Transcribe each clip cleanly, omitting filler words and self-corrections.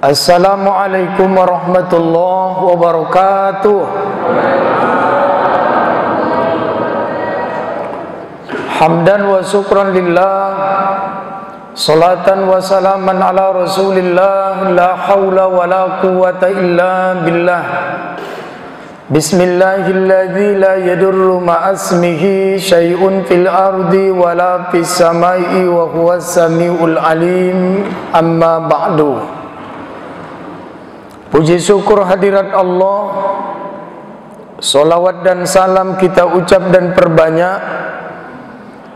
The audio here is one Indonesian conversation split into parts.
Assalamualaikum warahmatullahi wabarakatuh. Hamdan wa syukran lillah, salatan wa salaman ala rasulillah, la hawla wa la quwwata illa billah. Bismillahilladzi la yadurru ma'asmihi syai'un fil ardi wa la fis samai wa huwas samiul alim. Amma ba'du. Puji syukur hadirat Allah, salawat dan salam kita ucap dan perbanyak,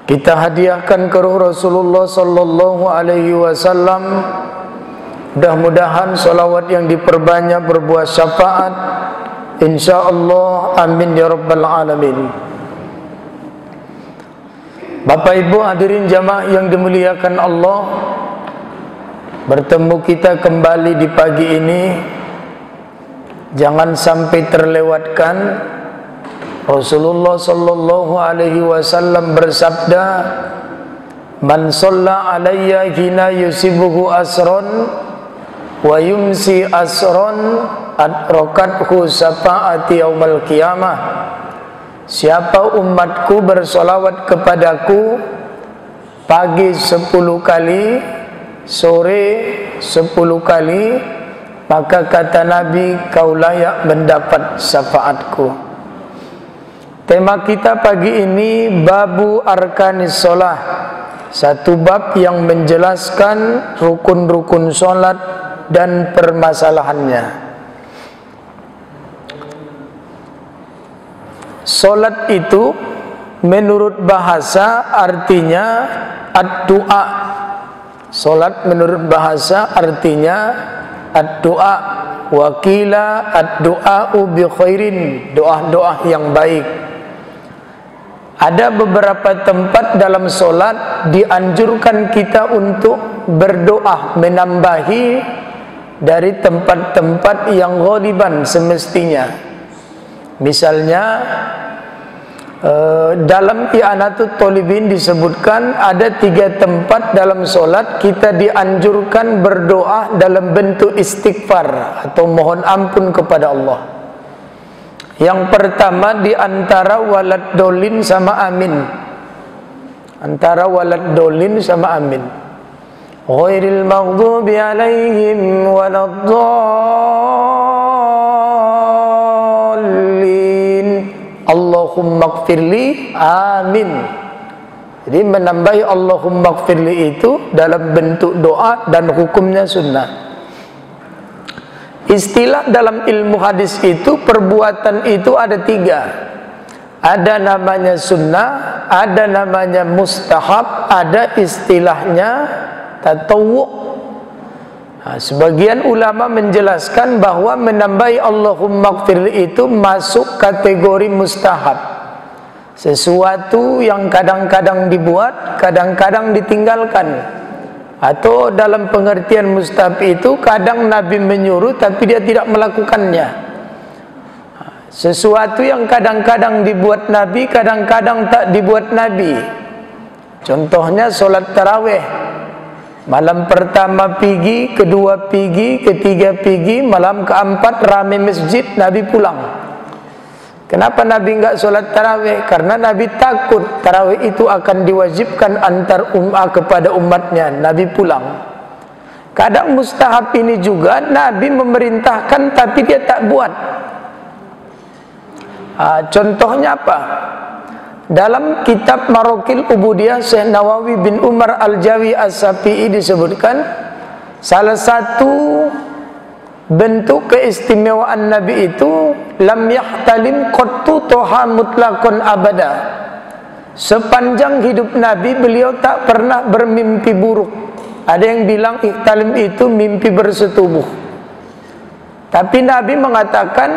kita hadiahkan ke ruh Rasulullah sallallahu alaihi wasallam. Mudah-mudahan salawat yang diperbanyak berbuah syafaat, insyaallah, amin ya rabbal alamin. Bapak Ibu hadirin jamaah yang dimuliakan Allah, bertemu kita kembali di pagi ini. Jangan sampai terlewatkan Rasulullah sallallahu alaihi wasallam bersabda, "Man shalla alayya hina yusibuhu asron wa yumsi asron adrakathu syafaati yaumal qiyamah." Siapa umatku bersolawat kepadaku pagi 10 kali, sore 10 kali, maka kata Nabi, kau layak mendapat syafaatku. Tema kita pagi ini babu arkanis sholah, satu bab yang menjelaskan rukun-rukun sholat dan permasalahannya. Sholat itu menurut bahasa artinya ad-du'a. Sholat menurut bahasa artinya ad-du'a, wakila ad-du'a'u bi khairin, doa-doa yang baik. Ada beberapa tempat dalam solat dianjurkan kita untuk berdoa, menambahi dari tempat-tempat yang ghaliban semestinya. Misalnya dalam I'anatul Thalibin disebutkan ada 3 tempat dalam solat kita dianjurkan berdoa dalam bentuk istighfar atau mohon ampun kepada Allah. Yang pertama di antara walad dolin sama amin. Antara walad dolin sama amin. Ghairil maghdubi alaihim waladdallin. Allahumma gfirli, amin. Jadi menambahi Allahumma gfirli itu dalam bentuk doa dan hukumnya sunnah. Istilah dalam ilmu hadis itu, perbuatan itu ada 3. Ada namanya sunnah, ada namanya mustahab, ada istilahnya tatawwu'. Sebagian ulama menjelaskan bahwa menambahi Allahumma gfirli itu masuk kategori mustahab, sesuatu yang kadang-kadang dibuat, kadang-kadang ditinggalkan. Atau dalam pengertian mustahab itu kadang Nabi menyuruh tapi dia tidak melakukannya. Sesuatu yang kadang-kadang dibuat Nabi, kadang-kadang tak dibuat Nabi. Contohnya solat tarawih. Malam pertama pergi, kedua pergi, ketiga pergi, malam keempat ramai masjid, Nabi pulang. Kenapa Nabi enggak solat tarawih? Karena Nabi takut tarawih itu akan diwajibkan antar umat kepada umatnya. Nabi pulang. Kadang mustahab ini juga Nabi memerintahkan tapi dia tak buat. Contohnya apa? Dalam kitab Marokil Ubudiyah Syekh Nawawi bin Umar Al-Jawi As-Safi'i disebutkan salah satu bentuk keistimewaan Nabi itu lam yahtalim qattu toha mutlaqan abada. Sepanjang hidup Nabi beliau tak pernah bermimpi buruk. Ada yang bilang ihtalim itu mimpi bersetubuh. Tapi Nabi mengatakan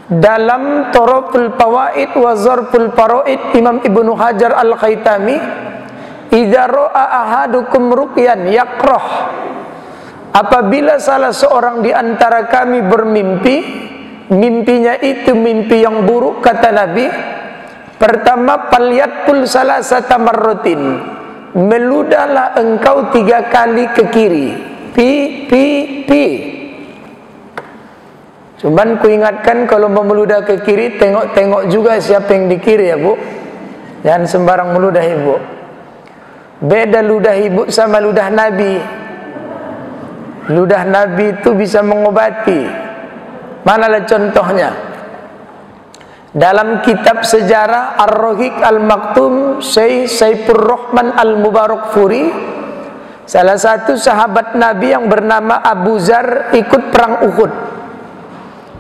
dalam Toroful Fawaid wa Zarful Faraid, Imam Ibnu Hajar Al-Khaitami, idza ra'a ahadukum ruqyan yakrah, apabila salah seorang di antara kami bermimpi, mimpinya itu mimpi yang buruk, kata Nabi, pertama falyatkul salasata marratin, meludahlah engkau 3 kali ke kiri. pi. Cuman ku ingatkan kalau mau meludah ke kiri, tengok-tengok juga siapa yang di kiri ya Bu. Jangan sembarang meludah ibu. Beda ludah ibu sama ludah Nabi. Ludah Nabi itu bisa mengobati. Manalah contohnya? Dalam kitab sejarah Ar-Rahiq Al-Maktum, Syekh Saifur Rahman Al-Mubarakfuri, salah satu sahabat Nabi yang bernama Abu Zar ikut perang Uhud.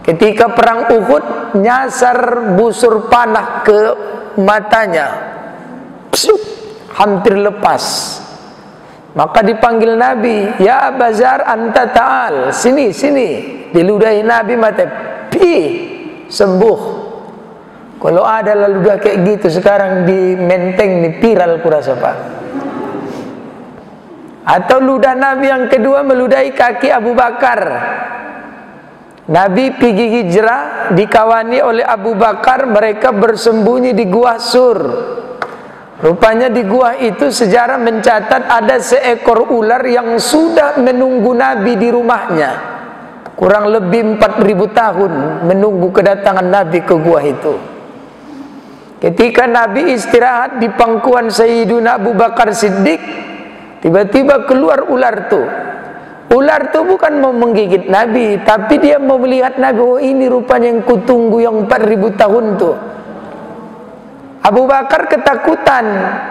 Ketika perang Uhud, nyasar busur panah ke matanya, psuk, hampir lepas. Maka dipanggil Nabi, ya Abu Zar anta ta'al, sini. Diludahi Nabi mata, pi, sembuh. Kalau ada ludah kayak gitu sekarang di Menteng nih, viral kurasa Pak. Atau ludah Nabi yang kedua meludahi kaki Abu Bakar. Nabi pergi hijrah dikawani oleh Abu Bakar, mereka bersembunyi di Gua Sur. Rupanya di gua itu sejarah mencatat ada seekor ular yang sudah menunggu Nabi di rumahnya. Kurang lebih 4000 tahun menunggu kedatangan Nabi ke gua itu. Ketika Nabi istirahat di pangkuan Sayyiduna Abu Bakar Siddiq, tiba-tiba keluar ular tuh. Ular itu bukan mau menggigit Nabi, tapi dia mau melihat Nabi. Oh, ini rupanya yang kutunggu yang 4000 tahun tuh. Abu Bakar ketakutan,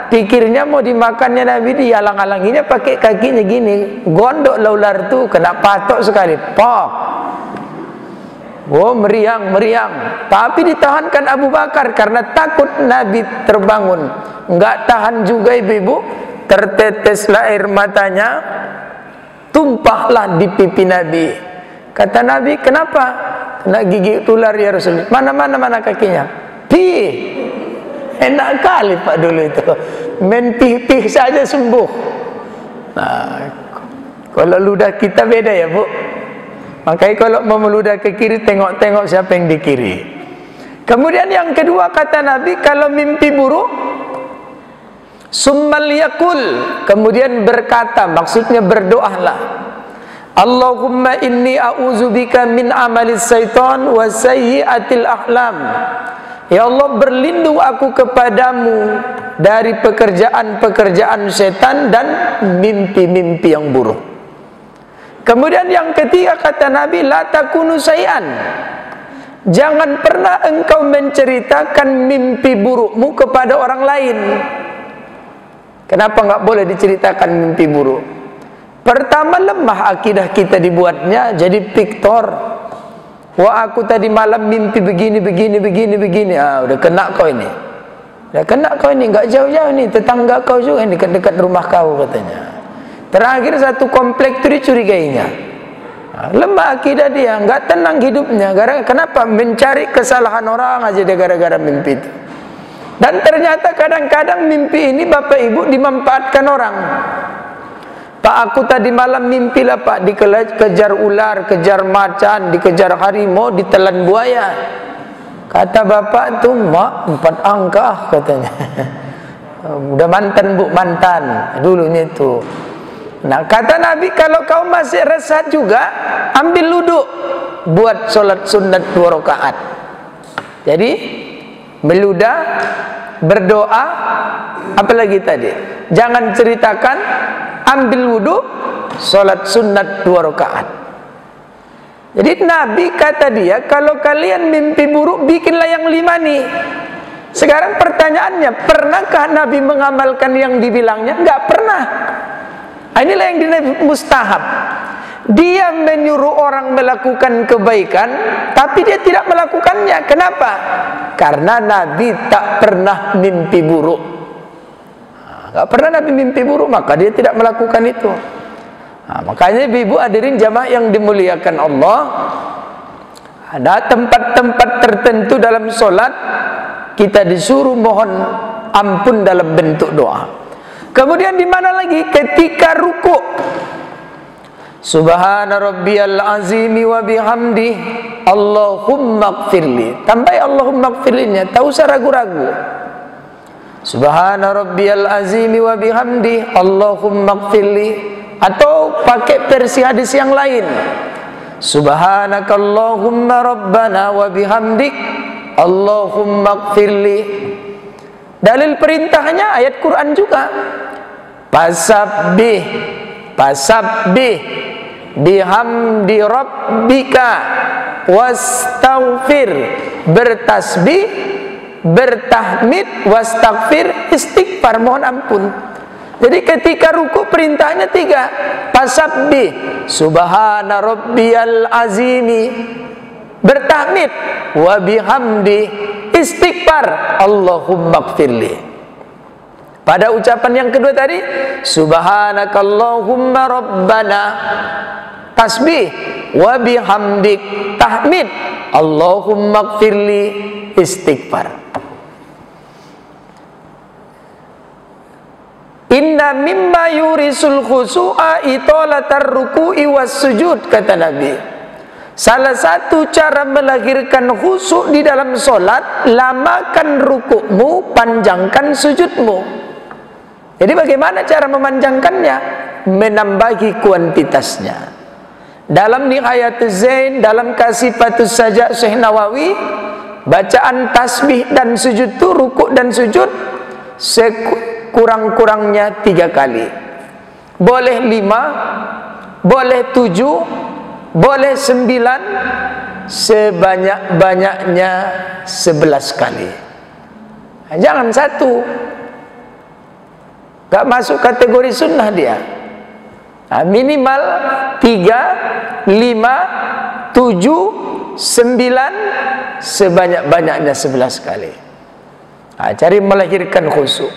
pikirnya mau dimakannya Nabi, dihalang-halanginya pakai kakinya gini. Gondok lah ular itu, kena patok sekali, pok. Oh, meriang. Tapi ditahankan Abu Bakar karena takut Nabi terbangun. Enggak tahan juga ibu-ibu, terteteslah air matanya, tumpahlah di pipi Nabi. Kata Nabi, kenapa? Kena gigit ular ya Rasul. Mana kakinya? Pi. Enak kali Pak dulu itu. Main pih saja sembuh. Nah, kalau ludah kita beda ya Bu. Makanya kalau mau meludah ke kiri, tengok-tengok siapa yang di kiri. Kemudian yang kedua kata Nabi, kalau mimpi buruk, summal yakul, kemudian berkata, maksudnya berdoalah, Allahumma inni a'udzubika min amalis syaitan wa sayyiatil ahlam. Ya Allah, berlindung aku kepadamu dari pekerjaan-pekerjaan setan dan mimpi-mimpi yang buruk. Kemudian yang ketiga kata Nabi, la takunu syai'an, jangan pernah engkau menceritakan mimpi burukmu kepada orang lain. Kenapa enggak boleh diceritakan mimpi buruk? Pertama, lemah akidah kita dibuatnya jadi piktor. Wah, aku tadi malam mimpi begini. Ah, udah kena kau ini. Enggak jauh-jauh nih, tetangga kau juga, ini dekat-dekat rumah kau katanya. Terakhir satu komplek itu dicurigainya. Lemah akidah dia, enggak tenang hidupnya. Kenapa? Mencari kesalahan orang aja dia gara-gara mimpi itu. Dan ternyata kadang-kadang mimpi ini Bapak Ibu dimanfaatkan orang. Pak, aku tadi malam mimpi lah Pak, dikejar ular, kejar macan, dikejar harimau, ditelan buaya. Kata bapak tuh, mak 4 angka katanya. Udah mantan Bu, mantan dulunya itu. Nah kata Nabi, kalau kau masih resah juga, ambil wudhu, buat sholat sunat 2 rakaat. Jadi meludah, berdoa, apalagi tadi, jangan ceritakan, ambil wudhu, sholat sunat 2 rakaat. Jadi Nabi kata dia, kalau kalian mimpi buruk, bikinlah yang 5 nih. Sekarang pertanyaannya, pernahkah Nabi mengamalkan yang dibilangnya? Enggak pernah. Inilah yang dinamakan mustahab. Dia menyuruh orang melakukan kebaikan, tapi dia tidak melakukannya. Kenapa? Karena Nabi tak pernah mimpi buruk. Enggak pernah Nabi mimpi buruk, maka dia tidak melakukan itu. Nah, makanya ibu hadirin jamaah yang dimuliakan Allah, ada tempat-tempat tertentu dalam solat kita disuruh mohon ampun dalam bentuk doa. Kemudian di mana lagi? Ketika ruku, Subhana rabbiyal azimi wa bihamdi Allahumma gfirli. Tambahi Allahumma gfirlinya, tak usah ragu-ragu. Subhana rabbiyal azimi wa bihamdi Allahumma gfirli. atau pakai versi hadis yang lain. Subhanakallahumma rabbana wa bihamdik Allahumma gfirli. Dalil perintahnya ayat Quran juga. Fasabbih bihamdi rabbika wastaghfir. Bertasbih, bertahmid, wastaghfir, istighfar, mohon ampun. Jadi ketika ruku perintahnya 3. Fasabbih subhana rabbiyal azimi, bertahmid, wa bihamdi, istighfar, Allahumma gfirli. Pada ucapan yang kedua tadi, subhanakallahumma rabbana, tasbih, wa bihamdik, tahmid, Allahumma gfirli, istighfar. Inna mimma yurisul khusu'a itolatar ruku'i was sujud, kata Nabi. Salah satu cara melahirkan khusyuk di dalam solat, lamakan rukukmu, panjangkan sujudmu. Jadi bagaimana cara memanjangkannya? Menambahi kuantitasnya. Dalam Nihayatul Zain, dalam Kasifatus Sajak Syekh Nawawi, bacaan tasbih dan sujud itu, rukuk dan sujud, kurang-kurangnya 3 kali. Boleh 5, boleh 7, boleh 9, sebanyak-banyaknya 11 kali. Jangan 1. Gak masuk kategori sunnah dia. Minimal 3, 5, 7, 9, sebanyak-banyaknya 11 kali. Cari melahirkan khusyuk.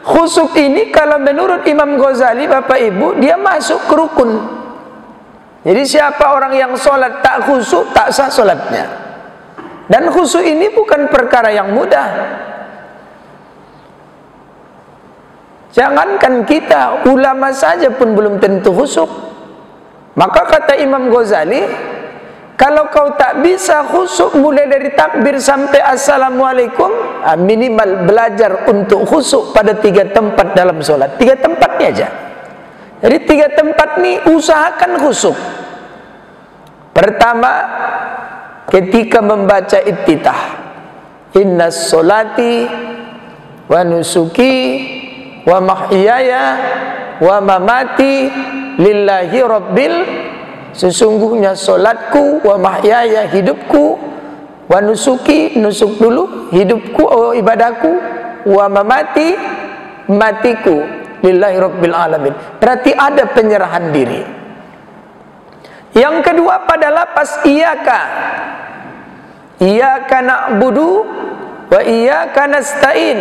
Khusyuk ini kalau menurut Imam Ghazali, Bapak Ibu, dia masuk ke rukun. Jadi siapa orang yang sholat tak khusyuk, tak sah sholatnya. Dan khusyuk ini bukan perkara yang mudah. Jangankan kita, ulama saja pun belum tentu khusyuk. Maka kata Imam Ghazali, kalau kau tak bisa khusyuk mulai dari takbir sampai assalamualaikum, minimal belajar untuk khusyuk pada 3 tempat dalam sholat. 3 tempat ni aja. Jadi 3 tempat ni usahakan khusyuk. Pertama, ketika membaca iftitah, inna sholati wa nusuki wa mahyaya wa mamati lillahi rabbil, sesungguhnya solatku, wa mahyaya, hidupku, wa nusuki, nusuk dulu, hidupku, ibadahku, wa mamati, matiku, lillahi rabbil alamin. Berarti ada penyerahan diri. Yang kedua pada lapas iyyaka na'budu wa iyyaka nasta'in,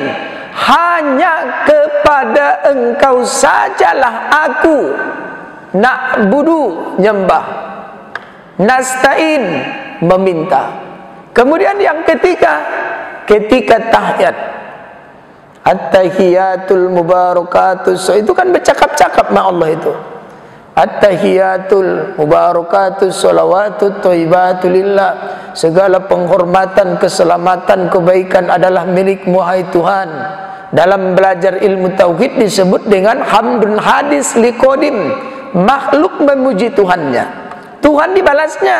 hanya kepada engkau sajalah aku na'budu, nyembah, nasta'in, meminta. Kemudian yang ketiga, ketika tahiyat, at-tahiyatul mubarakatus, itu kan bercakap-cakap sama Allah itu. At-tahiyatul mubarakatus sholawatut thayyibatu lillah, segala penghormatan, keselamatan, kebaikan adalah milik-Mu hai Tuhan. Dalam belajar ilmu tauhid disebut dengan hamdun hadis liqodim, makhluk memuji Tuhannya. Tuhan dibalasnya,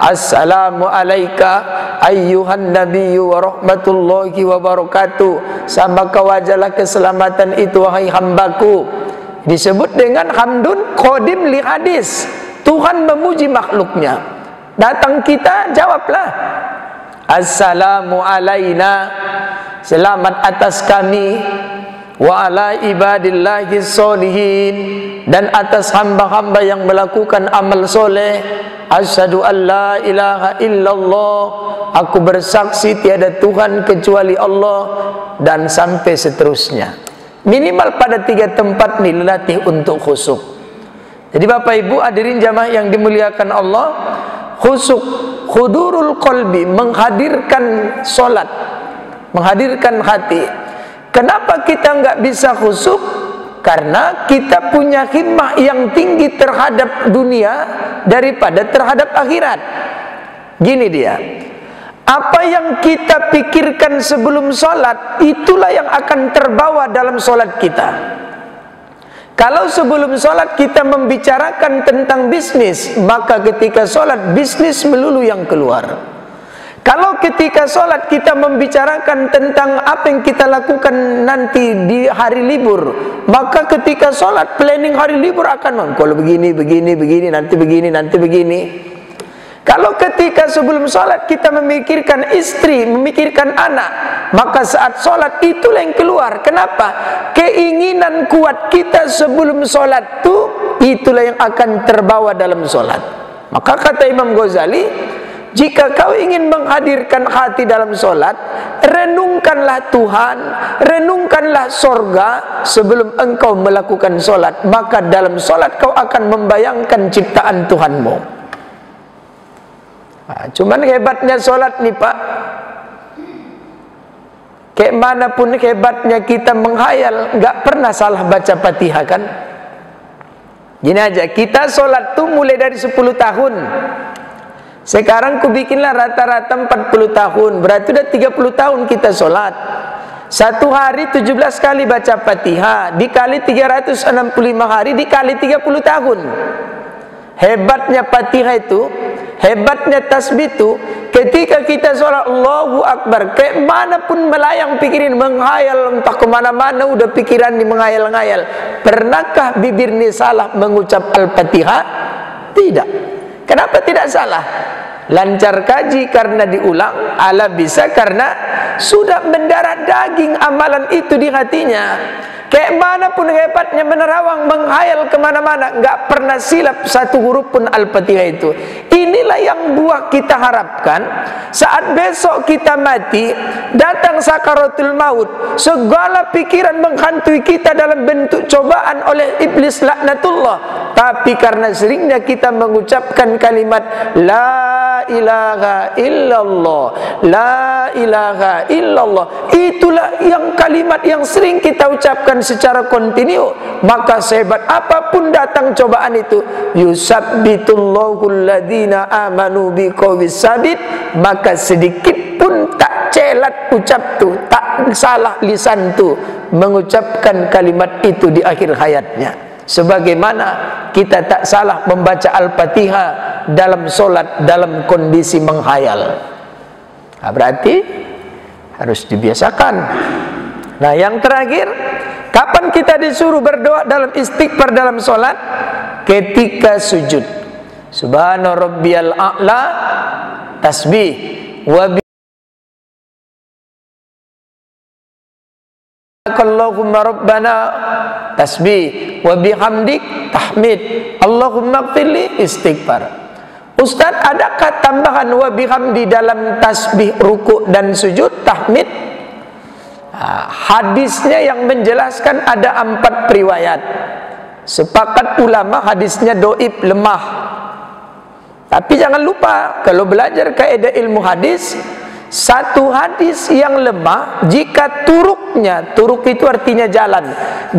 assalamu alaika ayyuhan nabiyyu wa rahmatullahi wa barakatuh, sama kawajalah keselamatan itu wahai hambaku. Disebut dengan hamdun qadim li hadis, Tuhan memuji makhluknya. Datang kita, jawablah assalamu alaina, selamat atas kami, wa ala ibadillahi sholihin, dan atas hamba-hamba yang melakukan amal soleh. Asyhadu an la ilaha illallah, aku bersaksi tiada Tuhan kecuali Allah, dan sampai seterusnya. Minimal pada 3 tempat nih latih untuk khusyuk. Jadi Bapak Ibu hadirin jamaah yang dimuliakan Allah, khusyuk, khudurul qalbi, menghadirkan solat, menghadirkan hati. Kenapa kita nggak bisa khusyuk? Karena kita punya himmah yang tinggi terhadap dunia daripada terhadap akhirat. Gini dia, apa yang kita pikirkan sebelum sholat, itulah yang akan terbawa dalam sholat kita. Kalau sebelum sholat kita membicarakan tentang bisnis, maka ketika sholat bisnis melulu yang keluar. Kalau ketika sholat kita membicarakan tentang apa yang kita lakukan nanti di hari libur, maka ketika sholat planning hari libur akan kalau begini, nanti begini. Kalau ketika sebelum sholat kita memikirkan istri, memikirkan anak, maka saat sholat itulah yang keluar. Kenapa? Keinginan kuat kita sebelum sholat itulah yang akan terbawa dalam sholat. Maka kata Imam Ghazali, jika kau ingin menghadirkan hati dalam sholat, renungkanlah Tuhan, renungkanlah sorga sebelum engkau melakukan sholat. Maka dalam sholat kau akan membayangkan ciptaan Tuhanmu. Cuman hebatnya sholat nih Pak, kayak manapun hebatnya kita menghayal, nggak pernah salah baca Fatihah kan? Gini aja, kita sholat tuh mulai dari 10 tahun. Sekarang ku bikinlah rata-rata 40 tahun, berarti udah 30 tahun kita sholat. Satu hari 17 kali baca Fatihah, dikali 365 hari, dikali 30 tahun. Hebatnya Fatihah itu, hebatnya tasbih itu, ketika kita sholat Allahu Akbar, kayak manapun melayang pikirin, menghayal, entah kemana-mana udah pikiran nih menghayal-ngayal. Pernahkah bibir nih salah mengucap Al-Fatihah? Tidak. Kenapa tidak salah? Lancar kaji karena diulang, ala bisa karena sudah mendarah daging amalan itu di hatinya. Kayak manapun hebatnya menerawang, menghayal kemana-mana, nggak pernah silap satu huruf pun Al-Fatihah itu. Inilah yang buah kita harapkan saat besok kita mati, datang sakaratul maut, segala pikiran menghantui kita dalam bentuk cobaan oleh iblis laknatullah. Tapi karena seringnya kita mengucapkan kalimat La ilaha illallah, La ilaha illallah, itulah yang kalimat yang sering kita ucapkan secara kontinu, maka sehebat apapun datang cobaan itu, yusabbitullahu alladhina amanu biqawlis sabit, maka sedikit pun tak celat ucap tu, tak salah lisan tu mengucapkan kalimat itu di akhir hayatnya. Sebagaimana kita tak salah membaca Al-Fatihah dalam solat dalam kondisi menghayal. Nah, berarti harus dibiasakan. Nah, yang terakhir, kapan kita disuruh berdoa dalam istighfar dalam solat? Ketika sujud. Subhana rabbiyal a'la, tasbih, wa Allahumma rabbana, tasbih, wa bihamdik, tahmid, Allahumma gfirli, istighfar. Ustaz, adakah tambahan wa bihamdi dalam tasbih, ruku' dan sujud, tahmid? Hadisnya yang menjelaskan ada 4 riwayat. Sepakat ulama hadisnya doib, lemah. Tapi jangan lupa, kalau belajar kaidah ilmu hadis, satu hadis yang lemah, jika turuknya, turuk itu artinya jalan,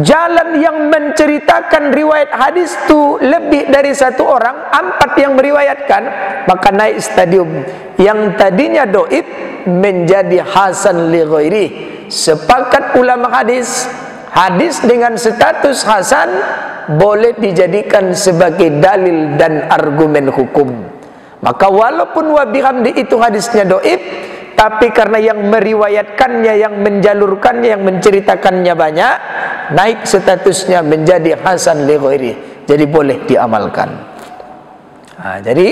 jalan yang menceritakan riwayat hadis itu lebih dari 1 orang, 4 yang meriwayatkan, maka naik stadium. Yang tadinya doib menjadi hasan li ghairi. Sepakat ulama hadis, hadis dengan status hasan boleh dijadikan sebagai dalil dan argumen hukum. Maka walaupun wa bihamdi itu hadisnya doib, tapi karena yang meriwayatkannya, yang menjalurkannya, yang menceritakannya banyak, naik statusnya menjadi hasan li ghairi. Jadi boleh diamalkan. Jadi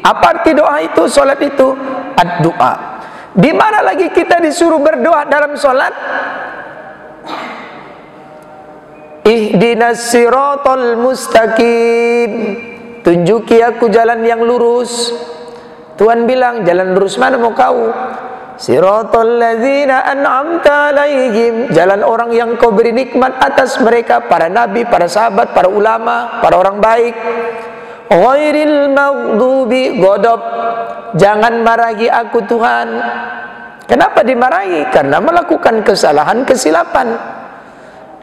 apa arti doa itu? Solat itu ad-doa. Di mana lagi kita disuruh berdoa dalam solat? Ihdinas siratal mustaqim, tunjuki aku jalan yang lurus. Tuhan bilang, jalan lurus mana mau kau? Siratal ladzina an'amta alaihim, jalan orang yang kau beri nikmat atas mereka, para nabi, para sahabat, para ulama, para orang baik. Ghairil maghdubi, godop, jangan marahi aku Tuhan. Kenapa dimarahi? Karena melakukan kesalahan, kesilapan.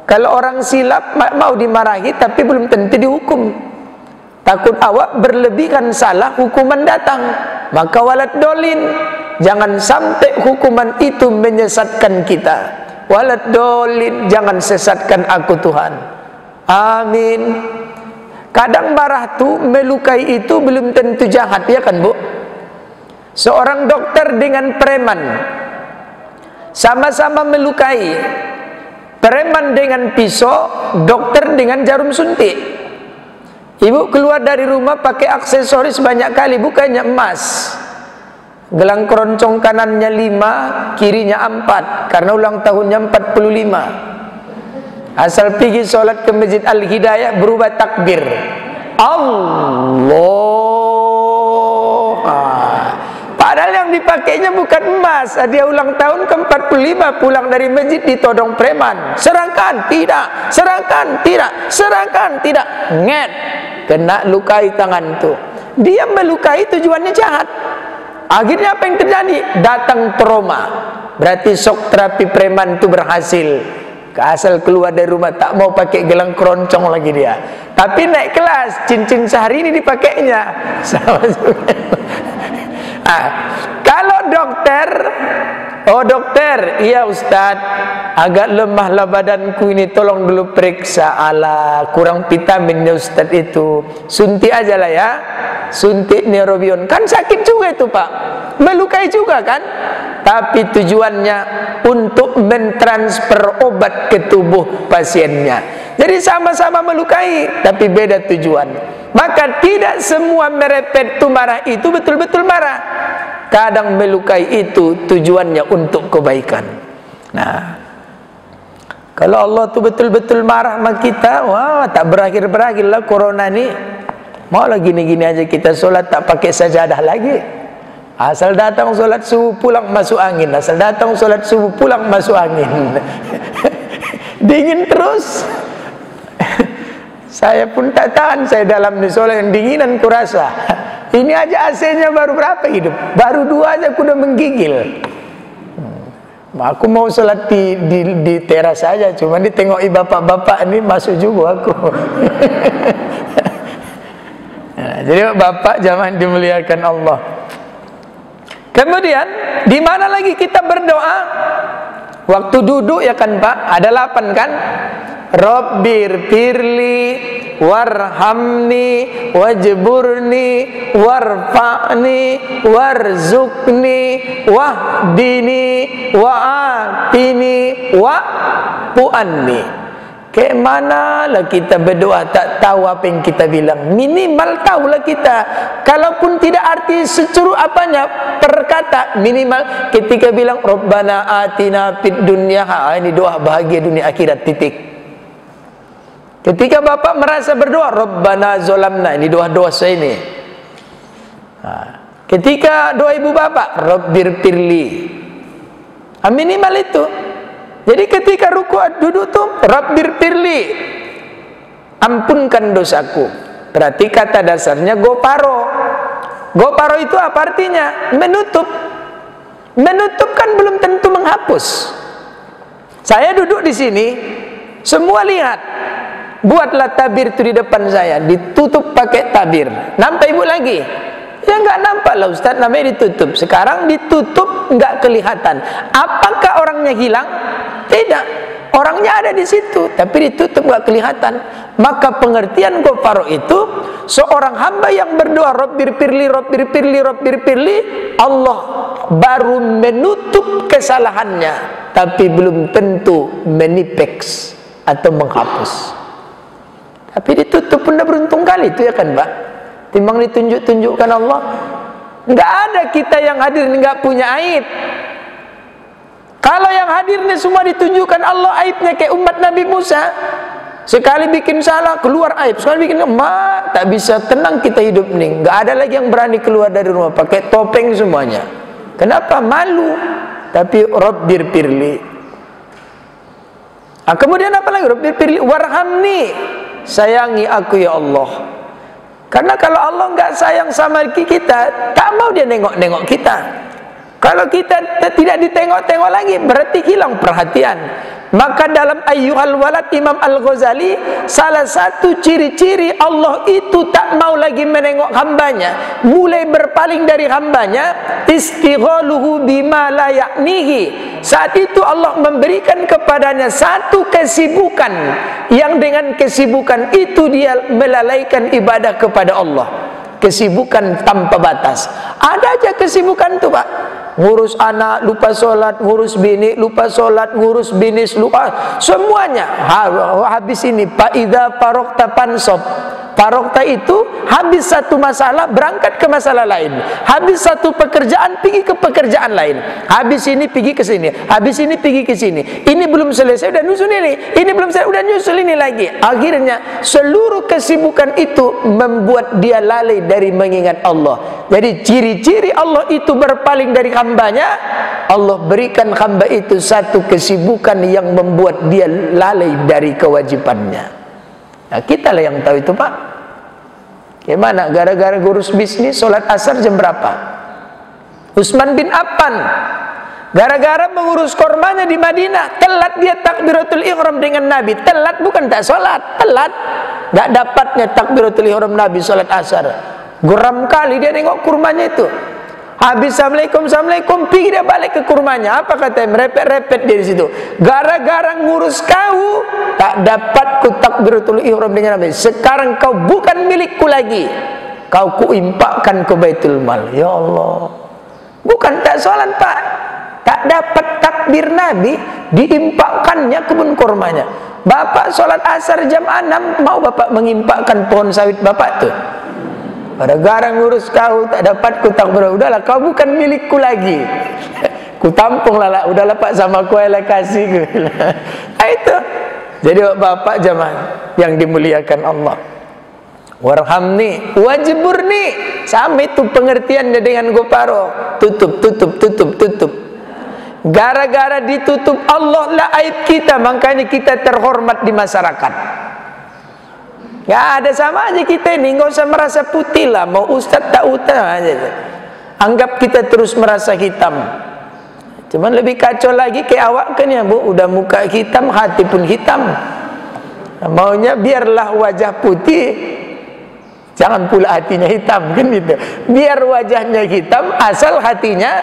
Kalau orang silap mau dimarahi tapi belum tentu dihukum. Takut awak berlebihan salah, hukuman datang. Maka walad dolin, jangan sampai hukuman itu menyesatkan kita. Walad dolin, jangan sesatkan aku Tuhan. Amin. Kadang marah tuh melukai itu belum tentu jahat, ya kan Bu? Seorang dokter dengan preman sama-sama melukai. Preman dengan pisau, dokter dengan jarum suntik. Ibu keluar dari rumah pakai aksesoris banyak kali, bukannya emas. Gelang keroncong kanannya 5, kirinya 4, karena ulang tahunnya 45. Asal pergi sholat ke Masjid Al-Hidayah berubah takbir, Allah. Padahal yang dipakainya bukan emas. Dia ulang tahun ke-45, pulang dari masjid ditodong preman. Serahkan, tidak. Serahkan, tidak. Serahkan, tidak. Nget, kena lukai tangan tuh. Dia melukai tujuannya jahat. Akhirnya apa yang terjadi? Datang trauma. Berarti shock terapi preman itu berhasil. Asal keluar dari rumah tak mau pakai gelang keroncong lagi dia. Tapi naik kelas, cincin sehari ini dipakainya. Kalau dokter, oh dokter, iya Ustaz, agak lemahlah badanku ini, tolong dulu periksa. Ala kurang vitaminnya Ustaz itu, suntik aja lah ya, suntik neurobion. Kan sakit juga itu Pak, melukai juga kan. Tapi tujuannya untuk mentransfer obat ke tubuh pasiennya. Jadi sama-sama melukai, tapi beda tujuan. Maka tidak semua merepet itu marah itu betul-betul marah. Kadang melukai itu tujuannya untuk kebaikan. Nah, kalau Allah tuh betul-betul marah sama kita, wah tak berakhir-berakhir lah corona ini. Mau lah gini-gini aja kita sholat tak pakai sajadah lagi. Asal datang sholat subuh pulang masuk angin. Asal datang sholat subuh pulang masuk angin. Dingin terus. Saya pun tak tahan, saya dalam di sholat yang dinginan kurasa. Ini aja AC-nya baru berapa hidup? Baru 2 aja aku udah menggigil. Aku mau sholat di teras saja, cuma ditengoki bapak-bapak ini masuk juga aku. Nah, jadi bapak jangan dimuliakan Allah. Kemudian di mana lagi kita berdoa? Waktu duduk ya kan Pak, ada 8 kan? Rabbir firli warhamni wajburni warfa'ni warzuqni wahdini wa'afini wa'fu'anni. Kayak mana lah kita berdoa tak tahu apa yang kita bilang. Minimal tahulah kita. Kalaupun tidak arti securuh apanya, perkata minimal ketika bilang Rabbana atina fid dunya, ini doa bahagia dunia akhirat, titik. Ketika bapak merasa berdoa Rabbana zolamna, ini doa dosa ini. Ketika doa ibu bapak Rabbir firli, minimal itu. Jadi ketika ruku duduk tuh Rabbir firli, ampunkan dosaku. Berarti kata dasarnya goparo. Goparo itu apa artinya? Menutup. Menutup kan belum tentu menghapus. Saya duduk di sini, semua lihat. Buatlah tabir itu di depan saya, ditutup pakai tabir. Nampak ibu lagi? Ya nggak nampak lah Ustaz, namanya ditutup. Sekarang ditutup nggak kelihatan. Apakah orangnya hilang? Tidak, orangnya ada di situ, tapi ditutup nggak kelihatan. Maka pengertian gofaro itu seorang hamba yang berdoa Rabbir firli, Rabbir firli, Rabbir firli, Allah baru menutup kesalahannya, tapi belum tentu menipeks atau menghapus. Tapi ditutup pun dah beruntung kali itu ya kan Pak. Timbang ditunjuk-tunjukkan Allah. Nggak ada kita yang hadir nggak punya aib. Kalau yang hadir ini semua ditunjukkan Allah aibnya, kayak umat Nabi Musa. Sekali bikin salah keluar aib, sekali bikin tak bisa tenang kita hidup nih. Nggak ada lagi yang berani keluar dari rumah pakai topeng semuanya. Kenapa? Malu. Tapi Rabbir firli. Kemudian apa lagi? Rabbir firli warhamni, sayangi aku ya Allah. Karena kalau Allah nggak sayang sama kita, tak mau dia nengok-nengok kita. Kalau kita tidak ditengok-tengok lagi, berarti hilang perhatian. Maka dalam Ayyuhal Walad Imam Al-Ghazali, salah satu ciri-ciri Allah itu tak mau lagi menengok hambanya, mulai berpaling dari hambanya, istighaluhu bima la ya'nihi. Saat itu Allah memberikan kepadanya satu kesibukan, yang dengan kesibukan itu dia melalaikan ibadah kepada Allah. Kesibukan tanpa batas. Ada aja kesibukan tuh Pak. Ngurus anak lupa sholat, ngurus bini lupa sholat, ngurus binis lupa, semuanya. Habis ini Pak idza farokta pansob. Farokta itu habis satu masalah berangkat ke masalah lain, habis satu pekerjaan pergi ke pekerjaan lain, habis ini pergi ke sini, habis ini pergi ke sini. Ini belum selesai udah nyusul ini belum selesai udah nyusul ini lagi. Akhirnya seluruh kesibukan itu membuat dia lalai dari mengingat Allah. Jadi ciri-ciri Allah itu berpaling dari hambanya, Allah berikan hamba itu satu kesibukan yang membuat dia lalai dari kewajibannya. Nah, kita lah yang tahu itu Pak. Gimana? Gara-gara ngurus bisnis, sholat asar jam berapa? Utsman bin Affan, gara-gara mengurus kormanya di Madinah, telat dia takbiratul ihram dengan Nabi. Telat bukan tak sholat, telat. Gak dapatnya takbiratul ihram Nabi sholat asar. Geram kali dia nengok kurmanya itu. Habis assalamualaikum, pergi dia balik ke kurmanya. Apa katanya? Merepet-repet dia di situ. Gara-gara ngurus kau, tak dapat ku takbiratul ihram dengan Nabi. Sekarang kau bukan milikku lagi. Kau kuimpakkan ke Baitul Mal. Ya Allah. Bukan tak sholat Pak. Tak dapat takbir Nabi, diimpakkannya kebun kurmanya. Bapak sholat asar jam 6, mau Bapak mengimpakkan pohon sawit Bapak tuh? Gara-gara ngurus kau tak dapat ku takbir. Udahlah kau bukan milikku lagi. Ku tampung lah, udahlah Pak sama ku lah kasih. Nah, itu. Jadi bapak jamaah yang dimuliakan Allah. Warhamni wajburni. Sama itu pengertiannya dengan goparo. Tutup. Gara-gara ditutup Allah lah aib kita, makanya kita terhormat di masyarakat. Ya ada sama aja kita ini, nggak usah merasa putih lah, mau ustadz tak utah aja. Anggap kita terus merasa hitam. Cuman lebih kacau lagi kayak awak kan ya Bu, udah muka hitam, hati pun hitam. Maunya biarlah wajah putih, jangan pula hatinya hitam kan gitu. Biar wajahnya hitam, asal hatinya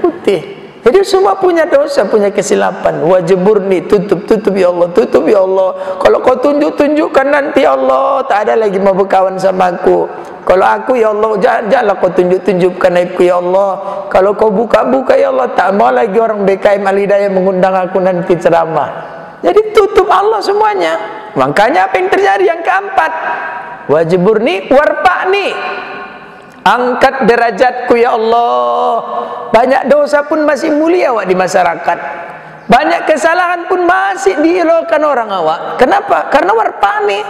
putih. Jadi semua punya dosa, punya kesilapan. Wajburni, tutup ya Allah, tutup ya Allah. Kalau kau tunjukkan nanti Allah, tak ada lagi mau berkawan sama aku. Kalau aku ya Allah, janganlah kau tunjukkan aibku ya Allah. Kalau kau buka ya Allah, tak mau lagi orang BKM Al-Hidayah mengundang aku nanti ceramah. Jadi tutup Allah semuanya. Makanya apa yang terjadi yang keempat? Wajburni warfa'ni. Angkat derajatku ya Allah. Banyak dosa pun masih mulia awak di masyarakat. Banyak kesalahan pun masih dielokkan orang awak. Kenapa? Karena warfa'ni.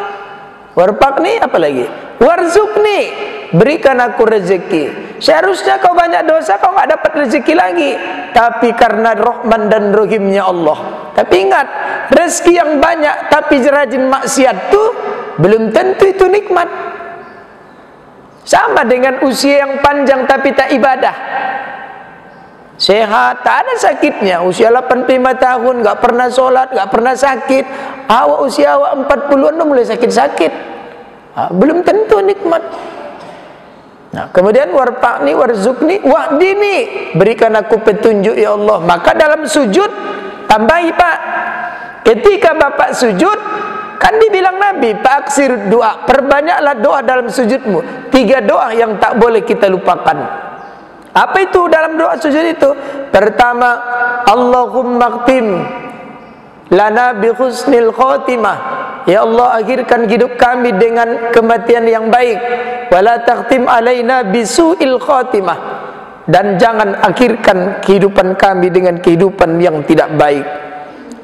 Warfa'ni apa lagi? Warzukni. Berikan aku rezeki. Seharusnya kau banyak dosa, kau tak dapat rezeki lagi. Tapi karena Rahman dan Rahimnya Allah. Tapi ingat, rezeki yang banyak tapi rajin maksiat tu belum tentu itu nikmat. Sama dengan usia yang panjang tapi tak ibadah. Sehat, tak ada sakitnya. Usia 85 tahun, gak pernah sholat, gak pernah sakit. Awak usia awak 40-an mulai sakit-sakit. Belum tentu nikmat. Nah, kemudian warfa'ni warzukni wahdini. Berikan aku petunjuk ya Allah. Maka dalam sujud, tambahi Pak. Ketika Bapak sujud, kan dibilang Nabi, Aksir doa, perbanyaklah doa dalam sujudmu. 3 doa yang tak boleh kita lupakan. Apa itu dalam doa sujud itu? Pertama, Allahumma khtim lana bi husnil khotimah. Ya Allah, akhirkan hidup kami dengan kematian yang baik. Wala takhtim alaina bi su'il khotimah. Dan jangan akhirkan kehidupan kami dengan kehidupan yang tidak baik.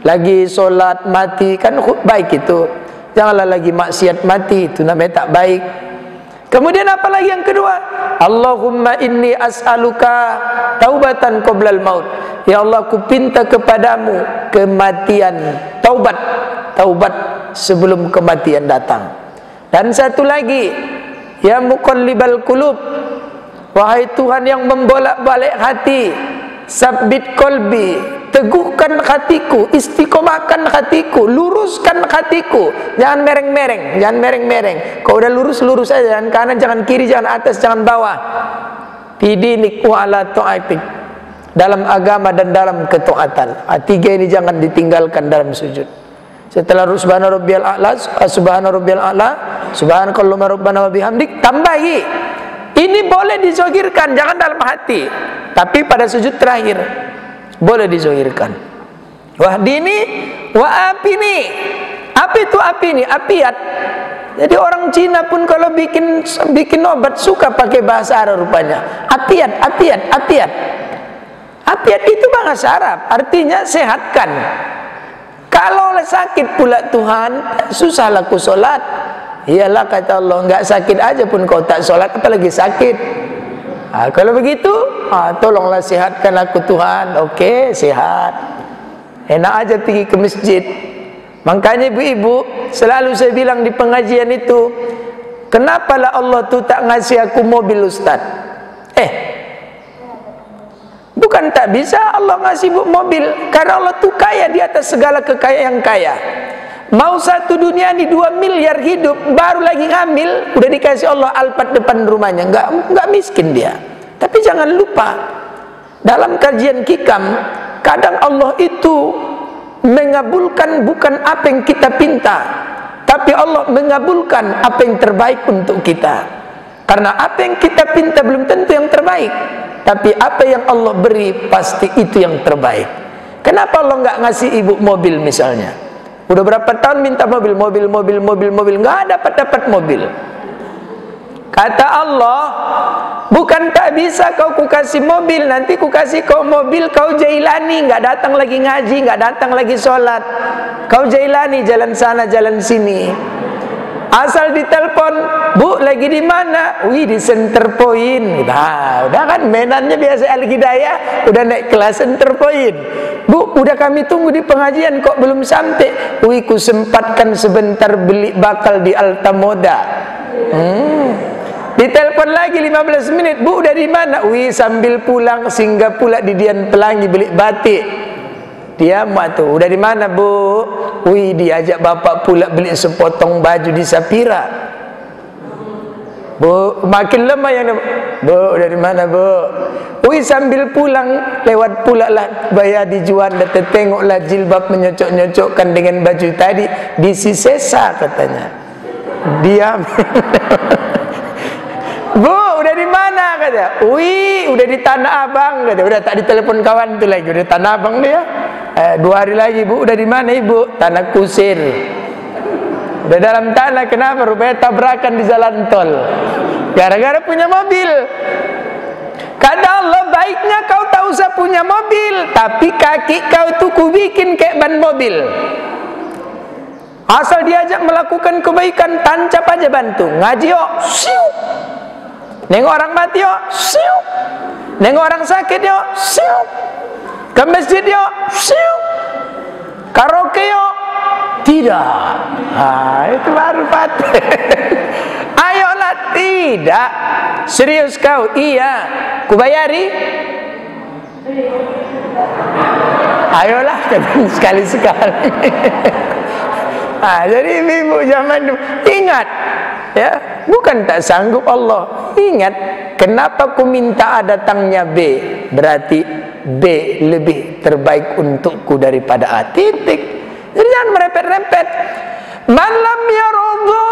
Lagi solat mati kan baik itu. Janganlah lagi maksiat mati, itu namanya tak baik. Kemudian apa lagi yang kedua? Allahumma inni as'aluka taubatan qoblal maut. Ya Allah, aku pinta kepadamu kematian, taubat sebelum kematian datang. Dan satu lagi, ya muqallibal qulub, wahai Tuhan yang membolak-balik hati, sabbit qalbi, teguhkan hatiku, istiqomahkan hatiku, luruskan hatiku. Jangan mereng-mereng, jangan mereng-mereng. Kalau udah lurus, lurus aja. Jangan kanan, jangan kiri, jangan atas, jangan bawah. Fidinik wa ala ta'atik, dalam agama dan dalam ketaatan. Tiga ini jangan ditinggalkan dalam sujud. Setelah subhana rabbiyal a'la, subhana rabbiyal a'la, subhanakallahumma rabbana wa bihamdik, tambahi. Ini boleh dizahirkan, jangan dalam hati. Tapi pada sujud terakhir boleh dizahirkan. Wahdini wa apini. Apa itu api ini? Apiat. Jadi orang Cina pun kalau bikin obat suka pakai bahasa Arab rupanya. Apiat, apiat, apiat. Apiat itu bahasa Arab, artinya sehatkan. Kalau sakit pula Tuhan, susahlah ku solat. Iyalah kata Allah, enggak sakit aja pun kau tak solat, apalagi sakit. Kalau begitu, tolonglah sehatkan aku Tuhan. Oke, sehat. Enak aja pergi ke masjid. Makanya ibu-ibu, selalu saya bilang di pengajian itu, kenapalah Allah tuh tak ngasih aku mobil Ustaz? Bukan tak bisa Allah ngasih mobil, karena Allah tuh kaya di atas segala kekayaan yang kaya. Mau satu dunia ini 2 miliar hidup, baru lagi hamil, udah dikasih Allah Alphard depan rumahnya. Enggak miskin dia. Tapi jangan lupa, dalam kajian Hikam, kadang Allah itu mengabulkan bukan apa yang kita pinta, tapi Allah mengabulkan apa yang terbaik untuk kita. Karena apa yang kita pinta belum tentu yang terbaik, tapi apa yang Allah beri pasti itu yang terbaik. Kenapa Allah nggak ngasih ibu mobil misalnya? Udah berapa tahun minta mobil, nggak dapat mobil. Kata Allah, bukan tak bisa kau kasih mobil, nanti ku kasih kau mobil, kau jailani, nggak datang lagi ngaji, nggak datang lagi sholat. Kau jailani jalan sana jalan sini. Asal ditelepon, Bu lagi di mana? Wih, di Center Point. Nah, udah kan mainannya biasa Al-Hidayah, udah naik kelas Center Point. Bu, udah kami tunggu di pengajian kok belum sampai. Wih, ku sempatkan sebentar beli bakal di Altamoda. Ditelepon lagi 15 menit, Bu udah di mana? Wih, sambil pulang singgah pula di Dian Pelangi beli batik. Dia tuh, udah di mana Bu? Wih, diajak bapak pula beli sepotong baju di Sapira. Bu, makin lemah yang Bu, udah di mana Bu? Wih, sambil pulang lewat pula lah bayar di Juanda, tengoklah jilbab menyocok-nyocokkan dengan baju tadi di Sisesa katanya. Diam. Bu, udah di mana kata? Wih, udah di Tanah Abang kata. Udah tak ditelepon kawan itu lagi, udah Tanah Abang dia. 2 hari lagi, Bu, udah di mana Ibu? Tanah Kusir. Udah dalam tanah, kenapa? Rupanya tabrakan di jalan tol. Gara-gara punya mobil. Kata Allah, baiknya kau tak usah punya mobil, tapi kaki kau tuh ku bikin kayak ban mobil. Asal diajak melakukan kebaikan, tancap aja bantu. Ngaji yuk, siup. Nengok orang mati yuk, siup. Nengok orang sakit yuk, siup. Ke masjid yuk, siup. Karaoke yuk, tidak. Itu baru paten. Ayolah, tidak. Serius kau? Iya. Kubayari? Ayolah, sekali-sekali. Jadi ibu zaman dulu ingat, ya, bukan tak sanggup Allah. Ingat, kenapa ku minta datangnya B? Berarti B lebih terbaik untukku daripada A. Titik. Jadi jangan merepet-repet. Man lam yarudha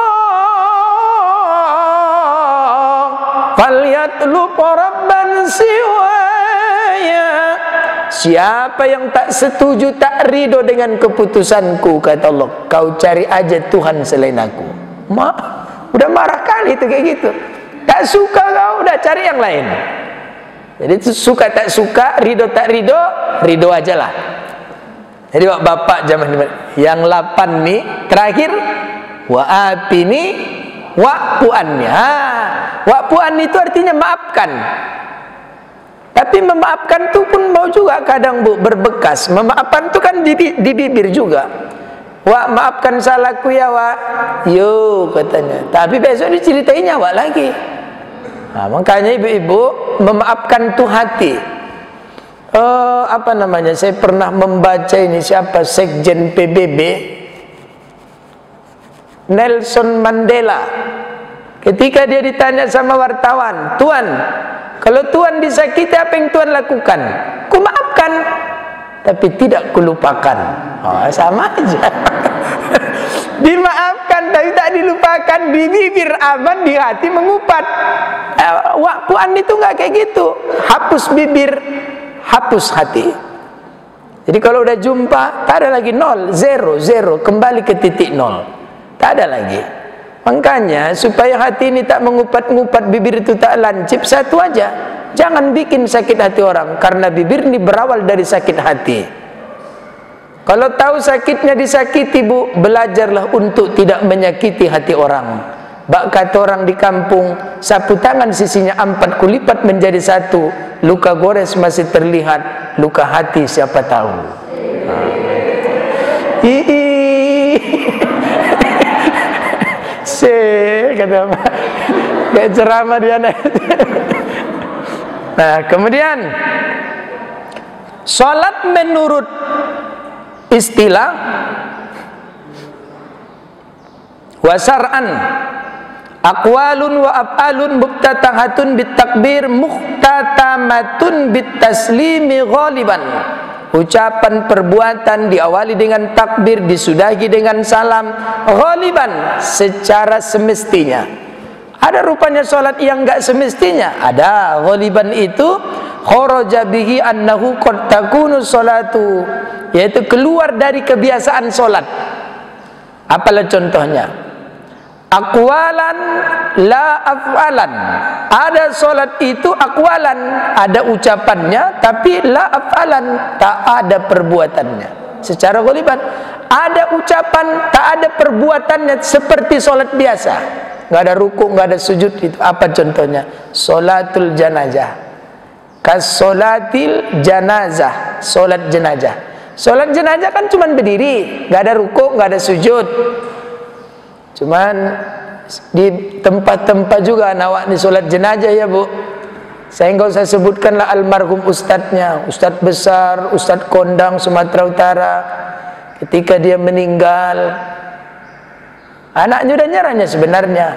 falyatlub rabban siwaya. Siapa yang tak setuju, tak ridho dengan keputusanku, kata Allah, kau cari aja Tuhan selain aku. Udah marah kali itu kayak gitu. Tak suka kau, udah cari yang lain. Jadi suka tak suka, ridho tak ridho, ridho aja lah. Jadi bapak zaman yang 8 nih terakhir, wa apini wa puannya. Wa puan itu artinya maafkan. Tapi memaafkan itu pun mau juga kadang Bu berbekas. Memaafkan itu kan di bibir juga. Wak, maafkan salahku ya Wak. Yo katanya. Tapi besok diceritainnya Wak lagi. Nah, makanya ibu-ibu, memaafkan itu hati. apa namanya, saya pernah membaca ini, siapa, Sekjen PBB Nelson Mandela, ketika dia ditanya sama wartawan, "Tuan, kalau Tuan disakiti apa yang Tuan lakukan?" "Ku maafkan, tapi tidak kulupakan." Oh, sama aja. Dimaafkan tapi tak dilupakan, di bibir aman, di hati mengupat. Puan itu nggak kayak gitu. Hapus bibir, hapus hati. Jadi kalau udah jumpa, tak ada lagi nol, zero, kembali ke titik nol, tak ada lagi. Makanya supaya hati ini tak mengupat-ngupat, bibir itu tak lancip, satu aja, jangan bikin sakit hati orang, karena bibir ini berawal dari sakit hati. Kalau tahu sakitnya disakiti, Bu, belajarlah untuk tidak menyakiti hati orang. Bak kata orang di kampung, sapu tangan sisinya 4 kulipat menjadi 1. Luka gores masih terlihat, luka hati siapa tahu. Kata kayak ceramah dia. Nah, kemudian salat menurut istilah wasar'an aqwalun wa af'alun muftatahatun bitakbir muhtatamatun bitaslimi ghaliban. Ucapan perbuatan diawali dengan takbir, disudahi dengan salam, ghaliban, secara semestinya. Ada rupanya solat yang enggak semestinya, ada. Ghaliban itu kharaja bihi annahu qad takunu salatu, yaitu keluar dari kebiasaan solat. Apalah contohnya? Aqwalan la af'alan. Ada solat itu aqwalan, ada ucapannya, tapi la af'alan, tak ada perbuatannya. Secara ghaliban, ada ucapan, tak ada perbuatannya, seperti solat biasa, nggak ada ruku, nggak ada sujud. Itu apa contohnya? Solatul janazah, kasolatil janazah, solat jenazah. Solat jenazah kan cuma berdiri, nggak ada ruku, nggak ada sujud. Cuman di tempat-tempat juga anak ni solat jenazah ya, Bu. Saya enggak usah sebutkanlah almarhum ustadznya, ustadz besar, ustadz kondang Sumatera Utara. Ketika dia meninggal, anaknya udah nyerahnya sebenarnya.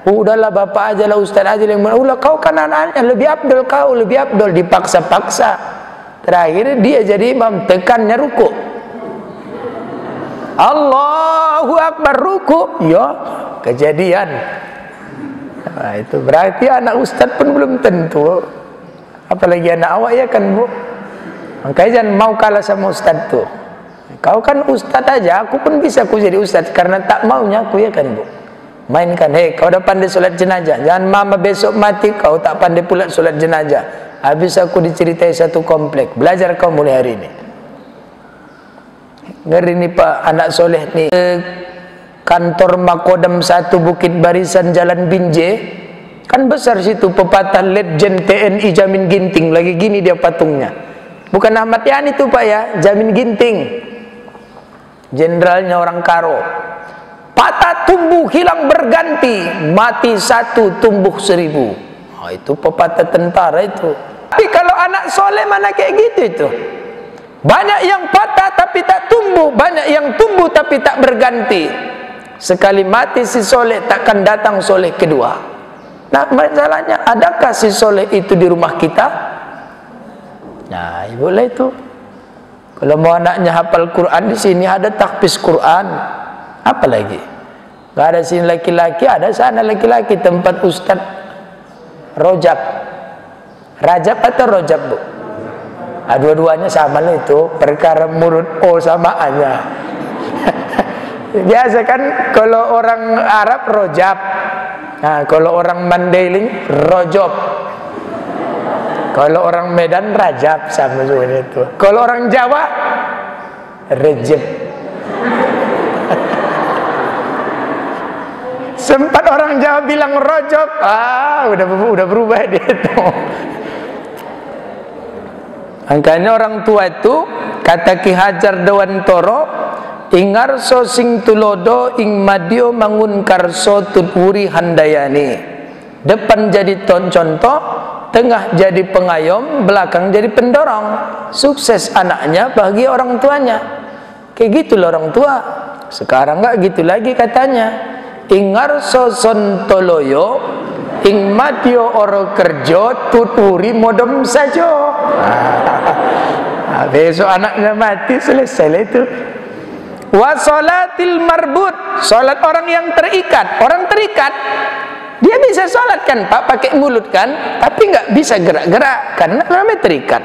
Udahlah bapak aja lah, ustadz aja yang ulah, kau kan anaknya, lebih abdul, kau lebih abdul, dipaksa-paksa. Terakhir dia jadi imam, tekannya ruku. Allahu Akbar, ruku, ya kejadian. Nah, itu berarti anak ustaz pun belum tentu, apalagi anak awak ya kan, Bu. Makanya jangan mau kalah sama ustaz tuh. Kau kan ustaz aja, aku pun bisa aku jadi ustaz, karena tak maunya aku ya kan, Bu. Mainkan, hei kau udah pandai solat jenazah, jangan mama besok mati kau tak pandai pula solat jenazah. Habis aku diceritai satu komplek, belajar kau mulai hari ini. Ngeri nih Pak, anak soleh nih, kantor Makodam 1 Bukit Barisan Jalan Binjai, kan besar situ pepatah Letjen TNI Jamin Ginting, lagi gini dia patungnya. Bukan Ahmad Yani itu Pak ya, Jamin Ginting, jenderalnya orang Karo. Patah tumbuh hilang berganti, mati 1 tumbuh 1000. Oh, itu pepatah tentara itu. Tapi kalau anak soleh mana kayak gitu itu? Banyak yang patah tapi tak tumbuh, banyak yang tumbuh tapi tak berganti. Sekali mati si soleh, takkan datang soleh kedua. Nah, masalahnya, adakah si soleh itu di rumah kita? Nah, boleh itu. Kalau mau anaknya hafal Quran, di sini ada tahfiz Quran. Apa lagi? Gak ada sini laki-laki, ada sana laki-laki, tempat Ustaz Rojab. Rajab atau Rojab, Bu? Dua-duanya sama lah itu, perkara mulut O samaannya. Biasa kan kalau orang Arab Rojab, nah kalau orang Mandailing Rojob, kalau orang Medan Rajab, sama juga itu. Kalau orang Jawa Rejeb. Sempat orang Jawa bilang Rojob, udah berubah dia tuh. Makanya orang tua itu, kata Ki Hajar Dewantoro, ingarso sing tulodo ing madio mangun karso tutwuri handayani. Depan jadi contoh, tengah jadi pengayom, belakang jadi pendorong. Sukses anaknya, bahagia orang tuanya. Kayak gitu loh orang tua. Sekarang nggak gitu lagi katanya. Ingar soson toloyo, ing matio oro kerjo, tuturi modom sajo. Besok anaknya mati, selesai itu. Wa sholatil marbut, sholat orang yang terikat. Orang terikat, dia bisa sholat kan Pak, pakai mulut kan, tapi nggak bisa gerak-gerak karena namanya terikat.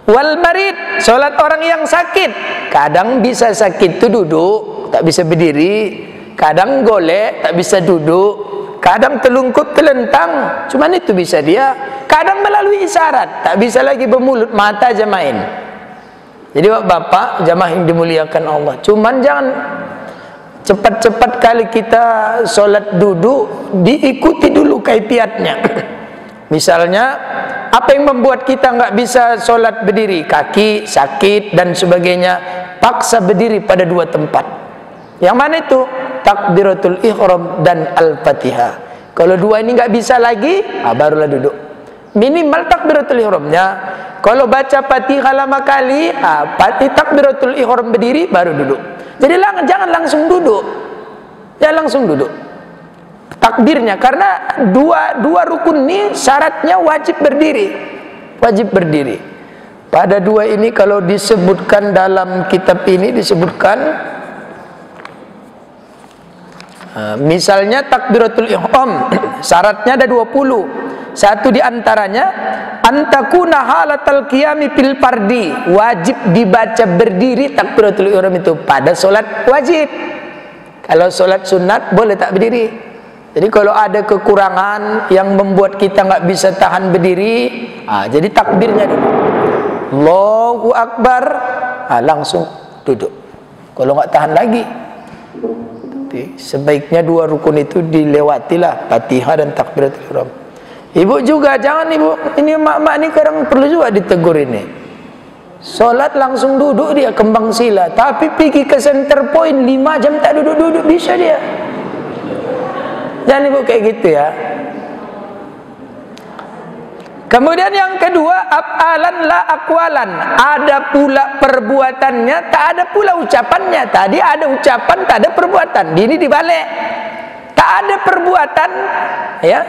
Wal marid, sholat orang yang sakit. Kadang bisa sakit itu duduk, tak bisa berdiri. Kadang golek, tak bisa duduk. Kadang telungkup telentang, cuman itu bisa dia. Kadang melalui isyarat, tak bisa lagi bermulut, mata aja main. Jadi bapak jamaah yang dimuliakan Allah, cuman jangan cepat-cepat kali kita sholat duduk, diikuti dulu kaifiatnya. Misalnya apa yang membuat kita nggak bisa sholat berdiri, kaki sakit dan sebagainya, paksa berdiri pada dua tempat. Yang mana itu? Takbiratul ihram dan al-fatihah. Kalau dua ini nggak bisa lagi, barulah duduk. Minimal takbiratul ihramnya. Kalau baca fatihah lama kali, takbiratul ihram berdiri baru duduk. Jadi jangan langsung duduk. Jangan langsung duduk. Takbirnya, karena dua rukun ini syaratnya wajib berdiri. Wajib berdiri. Pada dua ini kalau disebutkan dalam kitab ini disebutkan, misalnya takbiratul ihram syaratnya ada 20. Satu diantaranya antakuna halatal qiyami fil fardi, wajib dibaca berdiri takbiratul ihram itu pada solat wajib. Kalau solat sunat boleh tak berdiri. Jadi kalau ada kekurangan yang membuat kita nggak bisa tahan berdiri, jadi takbirnya dulu Allahu Akbar, langsung duduk. Kalau nggak tahan lagi, sebaiknya dua rukun itu dilewatilah, Fatihah dan takbiratul ihram. Ibu juga jangan ibu, ini mak-mak ini kadang perlu juga ditegur ini. Solat langsung duduk dia kembang sila, tapi pergi ke center point 5 jam tak duduk-duduk bisa dia. Jangan ibu kayak gitu ya. Kemudian yang kedua, af'alan la aqwalan, ada pula perbuatannya, tak ada pula ucapannya. Tadi ada ucapan, tak ada perbuatan. Ini dibalik. Tak ada perbuatan, ya.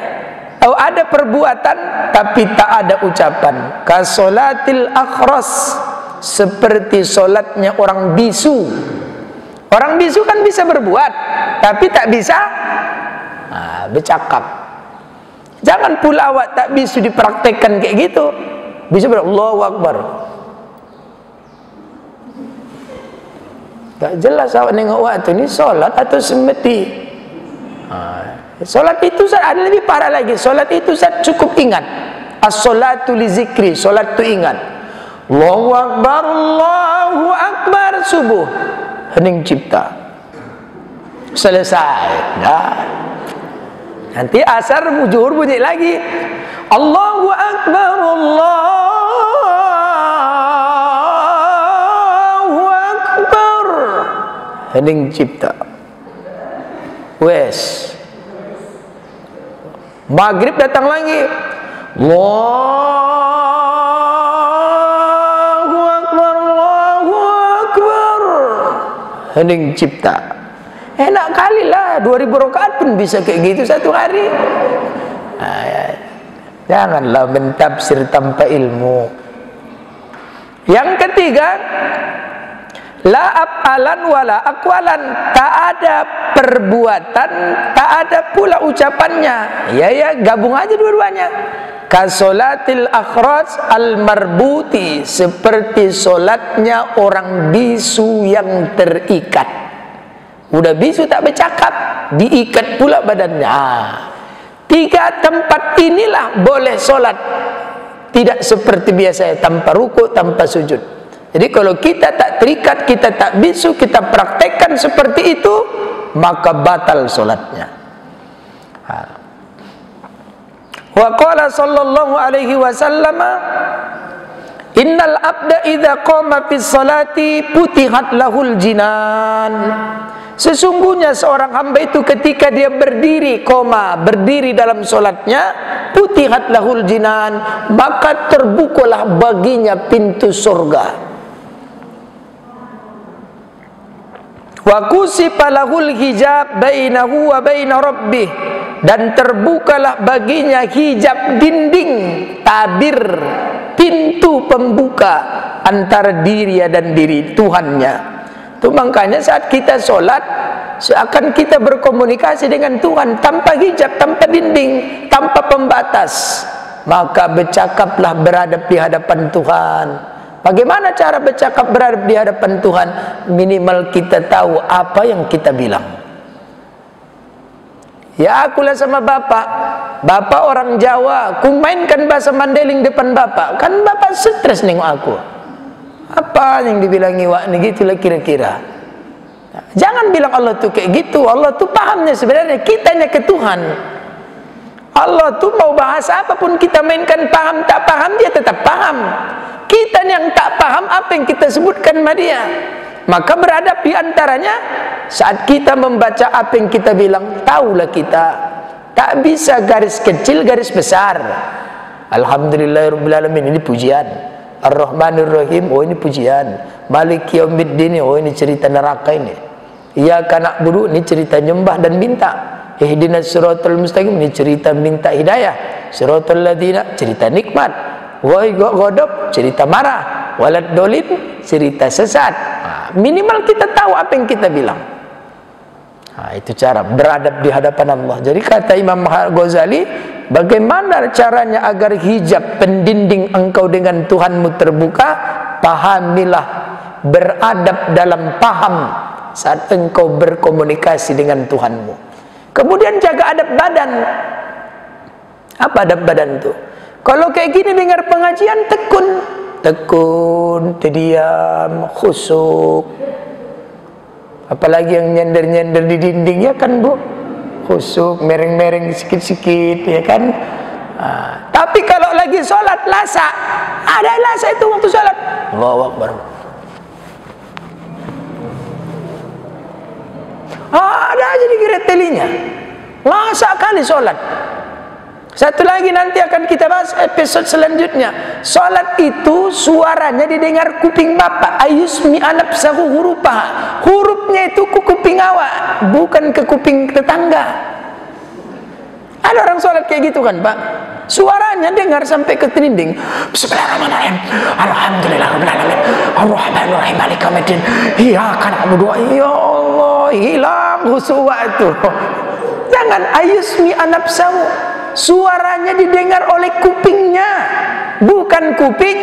Oh, ada perbuatan tapi tak ada ucapan. Kasolatil akhras, seperti solatnya orang bisu. Orang bisu kan bisa berbuat, tapi tak bisa bercakap. Jangan pula awak tak bisu dipraktekkan kayak gitu. Bisa Allahu Akbar. Tak jelas awak nengok waktu ini solat atau semedi. Solat itu ada lebih parah lagi. Solat itu cukup ingat. As-salatu li zikri, solat itu ingat. Allahu Akbar, Allahu Akbar, subuh, hening cipta, selesai. Nanti asar zuhur bunyi lagi. Allahu Akbar, Allahu Akbar, hening cipta. Wes. Maghrib datang lagi. Allahu Akbar, Allahu Akbar, hening cipta. Enak kali lah, 2000 rakaat pun bisa kayak gitu satu hari. Janganlah mentafsir tanpa ilmu. Yang ketiga, la af'alan wala aqwalan, tak ada perbuatan, tak ada pula ucapannya. Ya, gabung aja dua-duanya. Kasolatil akhraj al marbuti, seperti solatnya orang bisu yang terikat. Udah bisu tak bercakap, diikat pula badannya. 3 tempat inilah boleh solat, tidak seperti biasa, tanpa ruku, tanpa sujud. Jadi kalau kita tak terikat, kita tak bisu, kita praktekkan seperti itu, maka batal solatnya. Wa qala sallallahu alaihi wasallam, innal abda idza qama fis salati putihat lahul jinan. Sesungguhnya seorang hamba itu ketika dia berdiri, berdiri dalam solatnya, putihat lahul jinan, maka terbukalah baginya pintu surga. Wa kusifa lahul hijab bainahu wa baina rabbih, dan terbukalah baginya hijab, dinding, tabir, pintu pembuka antara dirinya dan diri Tuhannya. Itu makanya saat kita sholat, seakan kita berkomunikasi dengan Tuhan tanpa hijab, tanpa dinding, tanpa pembatas. Maka bercakaplah beradab di hadapan Tuhan. Bagaimana cara bercakap beradab di hadapan Tuhan? Minimal kita tahu apa yang kita bilang. Ya, akulah sama bapak. Bapak orang Jawa, ku mainkan bahasa Mandeling depan bapak. Kan bapak stres nengok aku. Apa yang dibilangi wak ni gitulah kira-kira. Jangan bilang Allah tuh kayak gitu. Allah tuh pahamnya sebenarnya, kitanya ke Tuhan. Allah tuh mau bahasa apapun kita mainkan, paham tak paham dia tetap paham. Kita yang tak paham apa yang kita sebutkan sama dia. Maka beradab di antaranya saat kita membaca apa yang kita bilang, tahulah kita tak bisa garis kecil garis besar. Alhamdulillahirrahmanirrahim, ini pujian. Ar-Rahmanir-Rahim, oh ini pujian. Maliki Yaumiddin, oh ini cerita neraka ini. Iyyaka na'budu, ini cerita nyembah dan minta. Ihdinas siratal mustaqim, ini cerita minta hidayah. Siratal ladzina, cerita nikmat. Wa ghadab, cerita marah. Walad dolin, cerita sesat. Minimal kita tahu apa yang kita bilang. Itu cara beradab di hadapan Allah. Jadi kata Imam Ghazali, bagaimana caranya agar hijab pendinding engkau dengan Tuhanmu terbuka? Pahamilah, beradab dalam paham saat engkau berkomunikasi dengan Tuhanmu. Kemudian jaga adab badan. Apa adab badan itu? Kalau kayak gini dengar pengajian, tekun, terdiam, khusyuk. Apalagi yang nyender-nyender di dinding, ya kan Bu, khusyuk, mereng-mereng sikit-sikit, ya kan. Tapi kalau lagi sholat lasa, ada lasa itu waktu sholat, Allahu Akbar. Ada aja dikira telinya, lasa kali sholat. Satu lagi nanti akan kita bahas episode selanjutnya. Salat itu suaranya didengar kuping bapak. Ayusmi anabsahu hurufah. Hurufnya itu ke kuping awak, bukan ke kuping tetangga. Ada orang salat kayak gitu kan Pak? Suaranya dengar sampai ke dinding. Bismillahirrahmanirrahim. Alhamdulillahirabbil alamin. Arrahmanirrahim. Maliki yaumiddin. Iyyaka na'budu wa iyyaka nasta'in. Ya Allah, hilang khusyuk itu. Jangan ayusmi anabsahu. Suaranya didengar oleh kupingnya, bukan kuping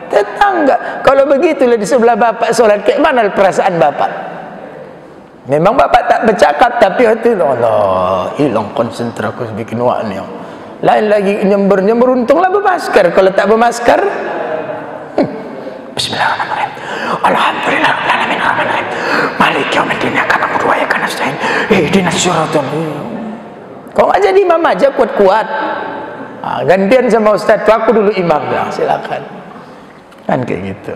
tetangga. Kalau begitulah di sebelah bapak sholat, kayak mana perasaan bapak? Memang bapak tak bercakap, tapi hati Allah hilang konsentrasi bikin wakni. Lain lagi nyember, untunglah bermasker. Kalau tak bermasker, Bismillahirrahmanirrahim. Alhamdulillahirrahmanirrahim. Maliki yaumiddin. Iyyaka na'budu wa iyyaka nasta'in. Ihdinas siratal mustaqim. Kau nggak jadi imam aja kuat-kuat. Gantian sama ustaz, aku dulu imam ya, silakan. Kan kayak gitu.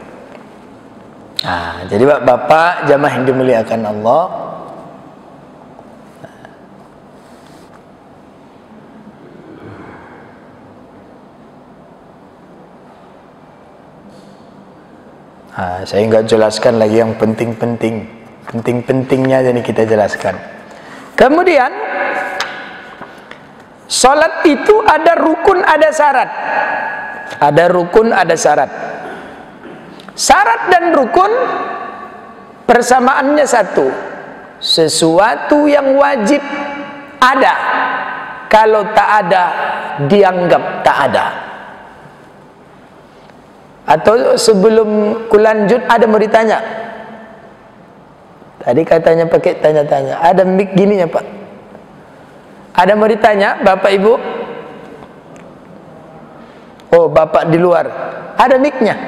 Jadi bapak jamaah yang dimuliakan Allah, saya nggak jelaskan lagi yang penting-pentingnya, jadi kita jelaskan. Kemudian salat itu ada rukun, ada syarat. Ada rukun, ada syarat. Syarat dan rukun persamaannya satu. Sesuatu yang wajib ada. Kalau tak ada, dianggap tak ada. Atau sebelum kulanjut ada mau ditanya. Tadi katanya pakai tanya-tanya. Ada mic gininya Pak. Ada mau ditanya, Bapak Ibu? Oh, Bapak di luar. Ada mic-nya.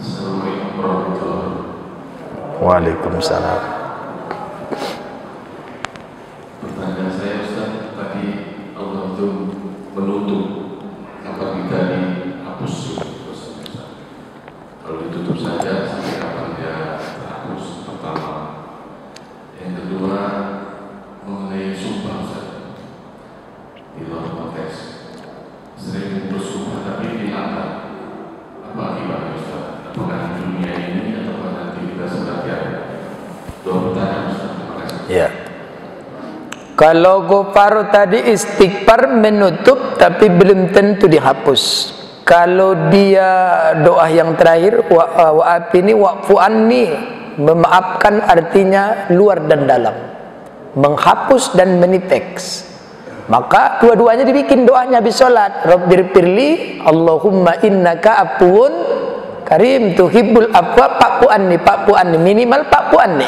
Assalamualaikum warahmatullahi wabarakatuh. Waalaikumsalam. Pertanyaan saya Ustaz, tadi Allah itu menutup apa kita dihapus. Kalau gofaro tadi istighfar menutup tapi belum tentu dihapus. Kalau dia doa yang terakhir wa'afini wa'fu anni, memaafkan artinya luar dan dalam, menghapus dan menipeks. Maka dua-duanya dibikin doanya habis sholat. Rabbirfirli Allahumma innaka afuwun karim tuhibbul afwa fa'fu anni, minimal fa'fu anni.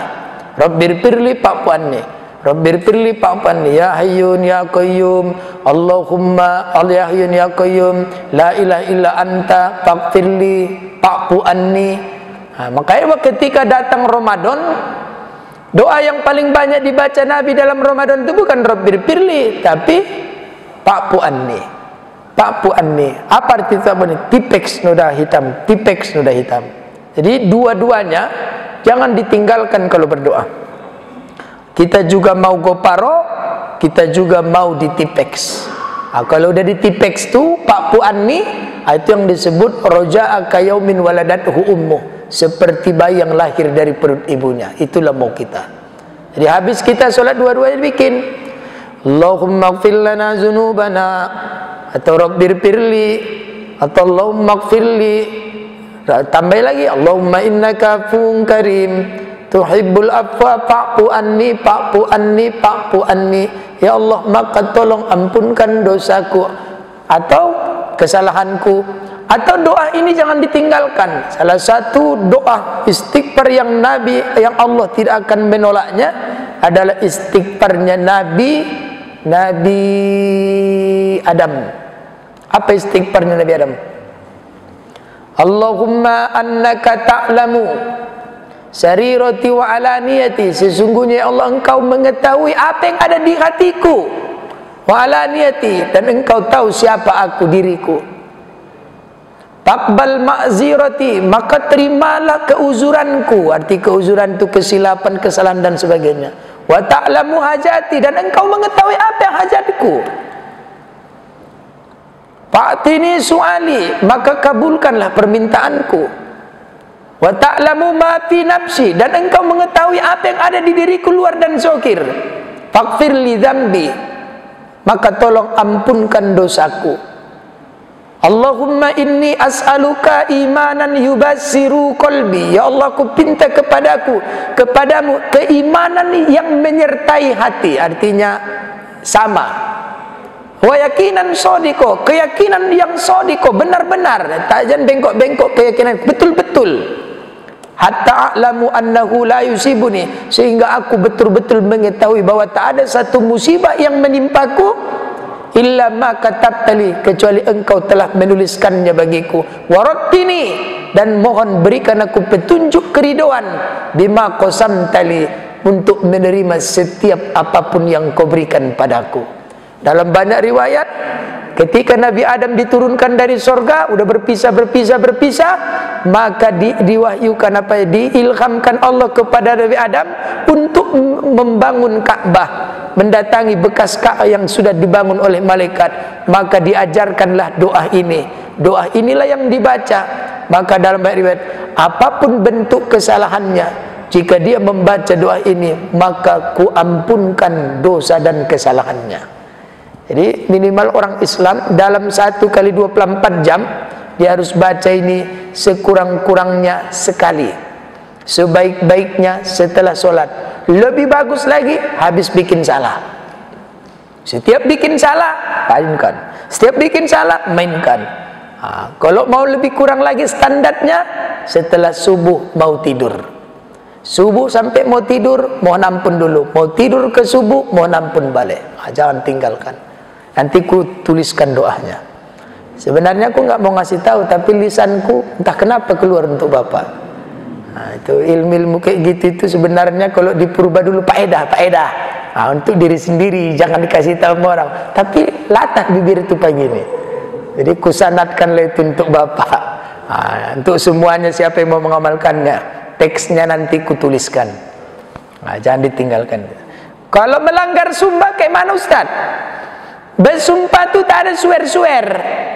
Rabbirfirli fa'fu anni, Rabbirfirli fa'fu anni, ya hayyun ya qayyum Allahumma ya hayyun ya qayyum la ilaha illa anta faghfirli fa'fu anni. Makanya ketika datang Ramadan, doa yang paling banyak dibaca Nabi dalam Ramadan itu bukan Rabbirfirli, tapi fa'fu anni. Fa'fu anni. Apa arti fa'fu anni? Tipeks noda hitam, tipeks noda hitam. Jadi dua-duanya jangan ditinggalkan kalau berdoa. Kita juga mau goparo, kita juga mau ditipeks. Kalau udah ditipeks tuh fa'fu anni, itu yang disebut roja'a kayaumin waladathu ummuh, seperti bayi yang lahir dari perut ibunya. Itulah mau kita. Jadi habis kita sholat dua-duanya bikin Allahumma ighfir lana dzunubana, atau Rabbirfirli, atau Allahumma ighfirli, tambah lagi Allahumma innaka afuwun karim tuhibbul afwa fa'fu anni fa'fu anni fa'fu anni. Ya Allah, maka tolong ampunkan dosaku atau kesalahanku. Atau doa ini jangan ditinggalkan. Salah satu doa istighfar yang Allah tidak akan menolaknya adalah istighfarnya Nabi Adam. Apa istighfarnya Nabi Adam? Allahumma annaka ta'lamu sarirati wa alaniyati, sesungguhnya ya Allah engkau mengetahui apa yang ada di hatiku, wa alaniyati, dan engkau tahu siapa aku, diriku. Taqbal ma'zirati, maka terimalah keuzuranku, arti keuzuran itu kesilapan, kesalahan dan sebagainya. Wa ta'lamu hajati, dan engkau mengetahui apa yang hajatku. Fa'tini su'ali, maka kabulkanlah permintaanku. Wa ta'lamu ma fi nafsi, dan engkau mengetahui apa yang ada di diriku luar dan zahir. Faghfir li dzambi, maka tolong ampunkan dosaku. Allahumma inni as'aluka imanan yubassiru qalbi, ya Allah aku pinta kepadamu keimanan yang menyertai hati, artinya sama. Wa yakinan sodiko, keyakinan yang sodiko, benar-benar, tak jangan bengkok-bengkok, keyakinan betul-betul. Hatta a'lamu annahu la yusibuni, sehingga aku betul-betul mengetahui bahwa tak ada satu musibah yang menimpaku illa ma katabtali, kecuali engkau telah menuliskannya bagiku. Warattini, dan mohon berikan aku petunjuk keridoan bima qasamtali, untuk menerima setiap apapun yang kau berikan padaku. Dalam banyak riwayat, ketika Nabi Adam diturunkan dari sorga, udah berpisah, maka diwahyukan diilhamkan Allah kepada Nabi Adam untuk membangun Ka'bah, mendatangi bekas Ka'bah yang sudah dibangun oleh malaikat. Maka diajarkanlah doa ini. Doa inilah yang dibaca. Maka dalam banyak riwayat, apapun bentuk kesalahannya, jika dia membaca doa ini, maka kuampunkan dosa dan kesalahannya. Jadi minimal orang Islam dalam 1 kali 24 jam dia harus baca ini sekurang-kurangnya sekali, sebaik-baiknya setelah sholat. Lebih bagus lagi habis bikin salah. Setiap bikin salah mainkan, setiap bikin salah mainkan. Kalau mau lebih kurang lagi standarnya, setelah subuh mau tidur, subuh sampai mau tidur mohon ampun dulu, mau tidur ke subuh mohon ampun balik. Jangan tinggalkan. Nanti ku tuliskan doanya. Sebenarnya aku nggak mau ngasih tahu, tapi lisanku entah kenapa keluar untuk Bapak. Itu ilmu kayak gitu itu sebenarnya kalau dipurba dulu faedah. Untuk diri sendiri, jangan dikasih tahu sama orang. Tapi latah bibir itu pagi ini. Jadi kusanatkanlah itu untuk Bapak. Untuk semuanya siapa yang mau mengamalkannya, teksnya nanti kutuliskan. Jangan ditinggalkan. Kalau melanggar sumpah kayak mana Ustaz? Bersumpah tuh tak ada swear.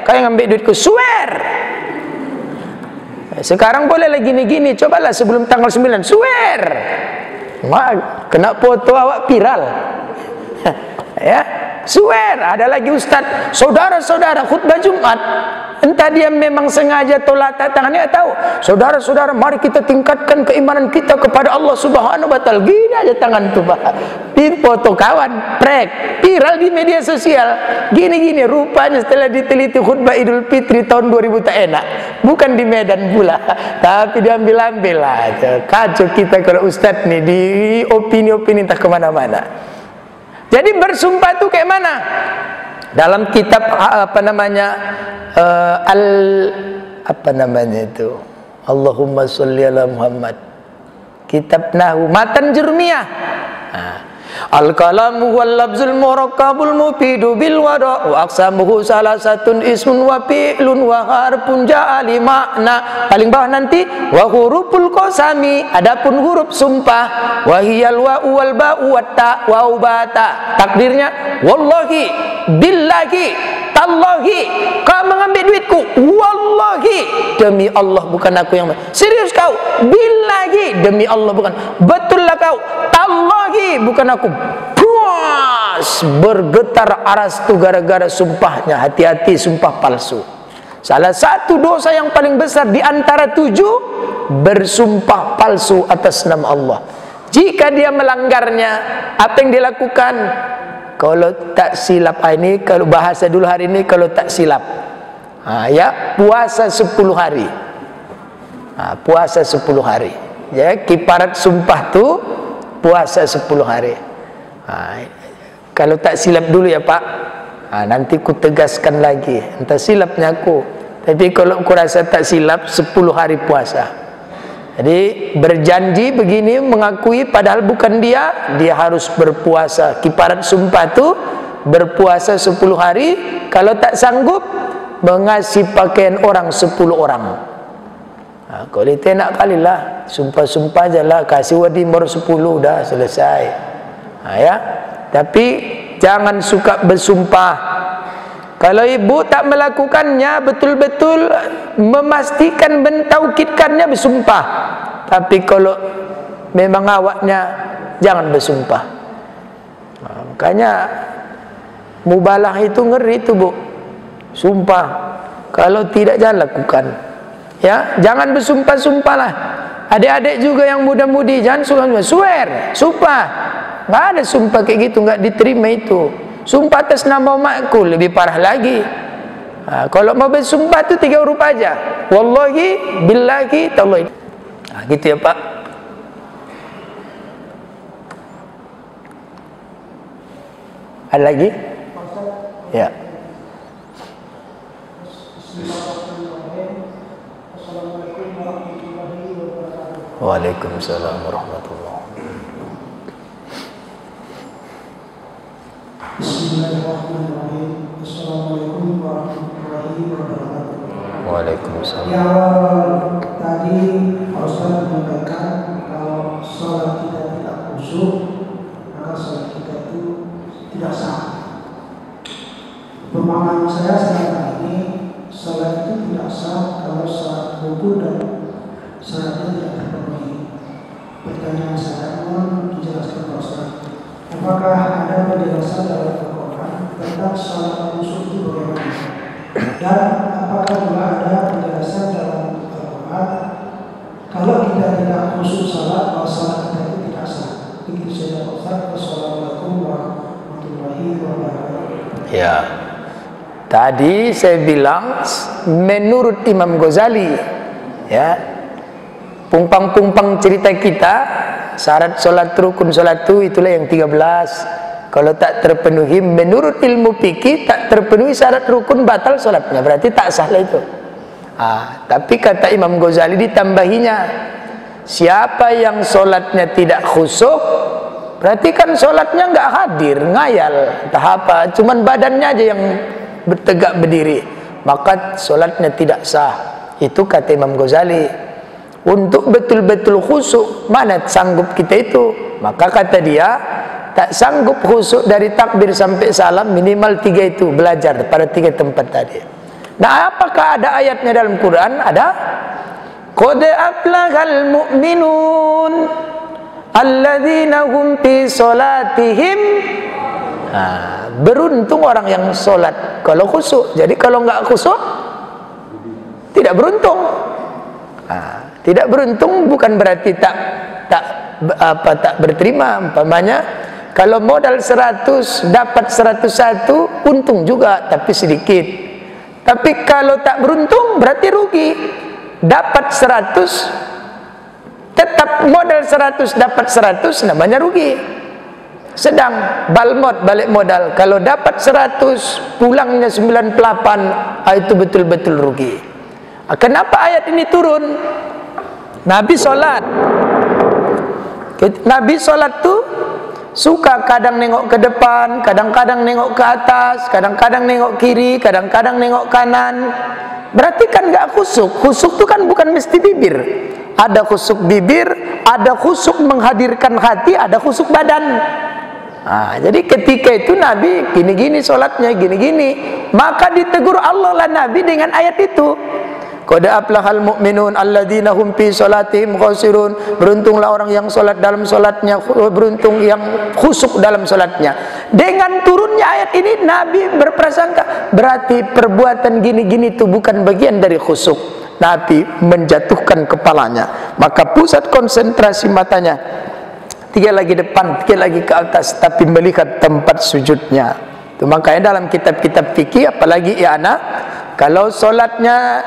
Kau yang ambil duitku, swear. Sekarang boleh lagi gini, cobalah sebelum tanggal 9, swear. Kena foto awak viral. Ya, swear. Ada lagi ustaz, saudara-saudara khutbah Jumat, entah dia memang sengaja tolak tangannya, tahu. Saudara-saudara, mari kita tingkatkan keimanan kita kepada Allah Subhanahu wa taala. Gini aja tangan tuh, Pak. Di foto kawan, prek, viral di media sosial. Gini-gini rupanya setelah diteliti khutbah Idul Fitri tahun 2000 tak enak. Bukan di Medan pula, tapi diambil-ambil lah. Kacau kita kalau ustaz nih di opini-opini entah kemana-mana. Jadi bersumpah itu kayak mana? Dalam kitab Allahumma sholli ala Muhammad, kitab Nahwu, Matan Jurmiyah. Al-kalamu wal labzul murakkabul mufidu bil wada wa aqsamuhu salasatun ismun wa fi'lun wa harfun ja'ali makna. Paling bawah nanti wa huruful qasami, adapun huruf sumpah wa hiyal wa wal ba'u wat ta wa ubata. Takdirnya wallahi billahi tallahi kau mengambil duitku, wallahi demi Allah bukan aku yang serius kau, billahi demi Allah bukan, betullah kau, tallahi bukan aku. Puas bergetar aras tu gara-gara sumpahnya. Hati-hati sumpah palsu. Salah satu dosa yang paling besar di antara 7, bersumpah palsu atas nama Allah. Jika dia melanggarnya, apa yang dilakukan? Kalau tak silap ini, kalau bahasa dulu hari ini, kalau tak silap, ya puasa 10 hari. Puasa 10 hari. Ya, kiparat sumpah tu puasa 10 hari. Kalau tak silap dulu ya Pak, nanti ku tegaskan lagi. Entah silapnya aku, tapi kalau aku rasa tak silap 10 hari puasa. Jadi berjanji begini, mengakui padahal bukan dia harus berpuasa. Kiparat sumpah tu berpuasa 10 hari. Kalau tak sanggup, mengasih pakaian orang 10 orang. Kalau itu enak kali lah, sumpah-sumpah je lah, kasih wadimor 10 dah selesai. Ya, tapi jangan suka bersumpah. Kalau ibu tak melakukannya, betul-betul memastikan, mentaukidkannya, bersumpah. Tapi kalau memang awaknya, jangan bersumpah. Makanya mubalah itu ngeri itu Bu, sumpah. Kalau tidak, jangan lakukan. Ya, jangan bersumpah-sumpah lah. Adik-adik juga yang muda-mudi, jangan swear, sumpah. Nggak ada sumpah kayak gitu, nggak diterima itu. Sumpah atas nama makku lebih parah lagi. Kalau mau bersumpah itu 3 huruf aja, wallahi, billahi, tallahi. Gitu ya Pak. Ada lagi? Ya. Waalaikumsalam warahmatullahi wabarakatuh. Bismillahirrahmanirrahim. Assalamualaikum warahmatullahi wabarakatuh. Waalaikumsalam. Ya, tadi Pak Ustaz mengatakan kalau sholat kita tidak khusyuk, maka sholat kita itu tidak sah. Pemahaman saya sekarang ini, sholat itu tidak sah kalau syarat rukun dan syaratnya tidak terpenuhi. Pertanyaan saya, mohon dijelaskan Pak Ustaz, apakah ada penjelasan dalam Al-Quran tentang sholat khusyuk itu bagaimana? Dan apakah juga ada penjelasan dalam Al-Quran kalau kita tidak khusyuk sholat, maka sholat kita itu tidak sah? Begitu saja Pak Ustaz. Wassalamualaikum warahmatullahi wabarakatuh. Ya, tadi saya bilang menurut Imam Ghazali, ya, pumpang-pumpang cerita kita, syarat sholat rukun sholat itu itulah yang 13. Kalau tak terpenuhi menurut ilmu fikih, tak terpenuhi syarat rukun, batal sholatnya, berarti tak sah lah itu. Tapi kata Imam Ghazali ditambahinya, siapa yang sholatnya tidak khusyuk, berarti kan sholatnya nggak hadir, ngayal, entah apa, cuman badannya aja yang bertegak berdiri, maka sholatnya tidak sah. Itu kata Imam Ghazali. Untuk betul-betul khusyuk, mana sanggup kita itu? Maka kata dia, tak sanggup khusyuk dari takbir sampai salam, minimal 3 itu, belajar pada 3 tempat tadi. Nah, apakah ada ayatnya dalam Quran? Ada. Qad aflahal mu'minun alladzina hum fi salatihim Beruntung orang yang sholat kalau khusyuk. Jadi kalau nggak khusyuk tidak beruntung. Tidak beruntung bukan berarti tak berterima. Umpamanya kalau modal 100 dapat 101 untung juga tapi sedikit. Tapi kalau tak beruntung berarti rugi. Dapat 100 tetap modal 100 dapat 100 namanya rugi. Sedang balmot balik modal. Kalau dapat 100 pulangnya 98 itu betul-betul rugi. Kenapa ayat ini turun? Nabi sholat tuh suka kadang nengok ke depan, kadang-kadang nengok ke atas, kadang-kadang nengok kiri, kadang-kadang nengok kanan. Berarti kan gak khusyuk. Khusyuk itu kan bukan mesti bibir. Ada khusyuk bibir, ada khusyuk menghadirkan hati, ada khusyuk badan. Jadi ketika itu Nabi gini-gini sholatnya, gini-gini, maka ditegur Allah lah Nabi dengan ayat itu. Qad aflahal mu'minun alladzina hum fi sholatihim khashirun. Beruntunglah orang yang sholat dalam sholatnya, beruntung yang khusyuk dalam sholatnya. Dengan turunnya ayat ini Nabi berprasangka berarti perbuatan gini-gini itu bukan bagian dari khusyuk. Nabi menjatuhkan kepalanya, maka pusat konsentrasi matanya tiga lagi depan, tiga lagi ke atas, tapi melihat tempat sujudnya. Itu makanya dalam kitab-kitab fikih, apalagi anak, kalau solatnya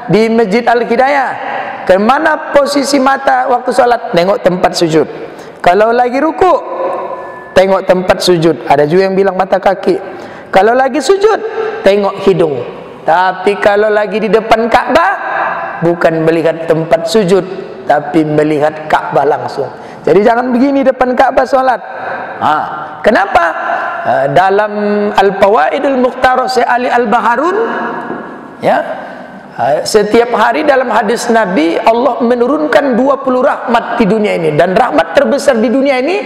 di Masjid Al-Hidayah, kemana posisi mata waktu solat? Tengok tempat sujud. Kalau lagi ruku, tengok tempat sujud. Ada juga yang bilang mata kaki. Kalau lagi sujud, tengok hidung. Tapi kalau lagi di depan Ka'bah, bukan melihat tempat sujud, tapi melihat Ka'bah langsung. Jadi jangan begini depan Ka'bah solat. Kenapa? Dalam Al-Fawaidul Mukhtarah Syekh Ali Al-Baharun, ya, setiap hari dalam hadis Nabi Allah menurunkan 20 rahmat di dunia ini, dan rahmat terbesar di dunia ini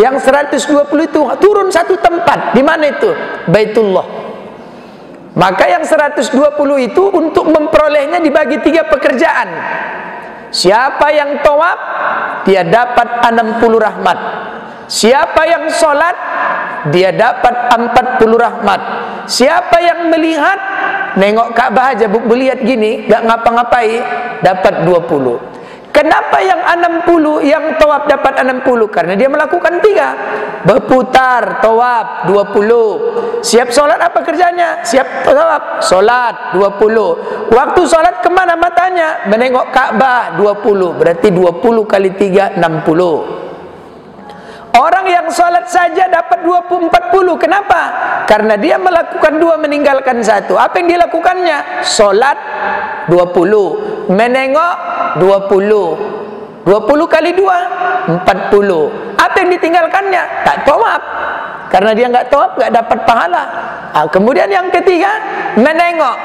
yang 120 itu turun satu tempat. Di mana itu? Baitullah. Maka yang 120 itu untuk memperolehnya dibagi 3 pekerjaan. Siapa yang tawaf, dia dapat 60 rahmat. Siapa yang sholat, dia dapat 40 rahmat. Siapa yang melihat, nengok Ka'bah aja, melihat gini, gak ngapa-ngapai, dapat 20. Kenapa yang 60, yang tawaf dapat 60? Karena dia melakukan 3. Berputar, tawaf 20. Siap sholat apa kerjanya? Siap tawaf, sholat 20. Waktu sholat kemana matanya? Menengok Ka'bah 20. Berarti 20 kali 3, 60. Orang yang sholat saja dapat 20-40. Kenapa? Karena dia melakukan 2, meninggalkan 1. Apa yang dilakukannya? Sholat 20, menengok 20. 20 kali 2, 40. Apa yang ditinggalkannya? Tak tawaf. Karena dia nggak tawaf, nggak dapat pahala. Kemudian yang ketiga, menengok.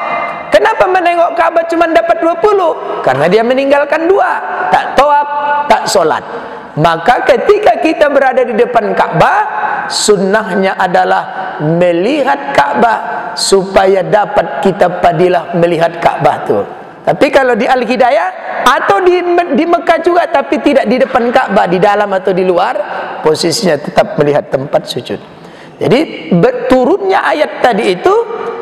Kenapa menengok Ka'bah cuma dapat 20? Karena dia meninggalkan 2. Tak tawaf, tak sholat. Maka ketika kita berada di depan Ka'bah, sunnahnya adalah melihat Ka'bah supaya dapat kita fadilah melihat Ka'bah itu. Tapi kalau di Al-Hidayah atau di Mekah juga, tapi tidak di depan Ka'bah, di dalam atau di luar, posisinya tetap melihat tempat sujud. Jadi turunnya ayat tadi itu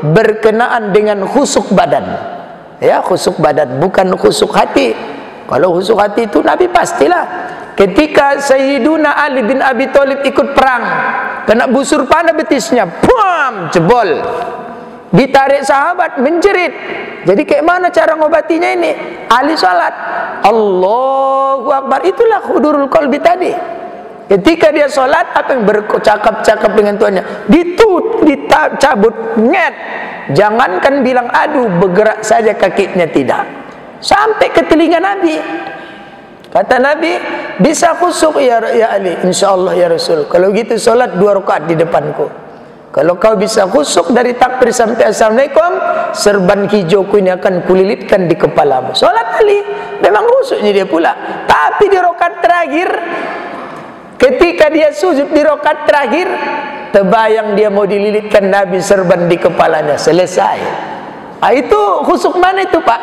berkenaan dengan khusyuk badan. Ya, khusyuk badan, bukan khusyuk hati. Kalau khusyuk hati itu Nabi pastilah. Ketika Sayyiduna Ali bin Abi Thalib ikut perang, kena busur panah betisnya, bam, jebol. Ditarik sahabat, menjerit. Jadi kayak mana cara ngobatinya ini? Ali salat, Allahu Akbar. Itulah hudurul qalbi tadi. Ketika dia salat, apa yang bercakap-cakap dengan Tuhannya? Dicabut, nget. Jangankan bilang aduh, bergerak saja kakinya tidak. Sampai ke telinga Nabi. Kata Nabi, bisa khusyuk ya Ali, insyaallah ya Rasul. Kalau gitu solat 2 rakaat di depanku. Kalau kau bisa khusyuk dari takbir sampai assalamualaikum, serban hijauku ini akan kulilitkan di kepalamu. Solat Ali, memang khusyuknya dia pula. Tapi di rakaat terakhir, ketika dia sujud di rakaat terakhir, terbayang dia mau dililitkan Nabi serban di kepalanya. Selesai. Itu khusyuk mana itu Pak?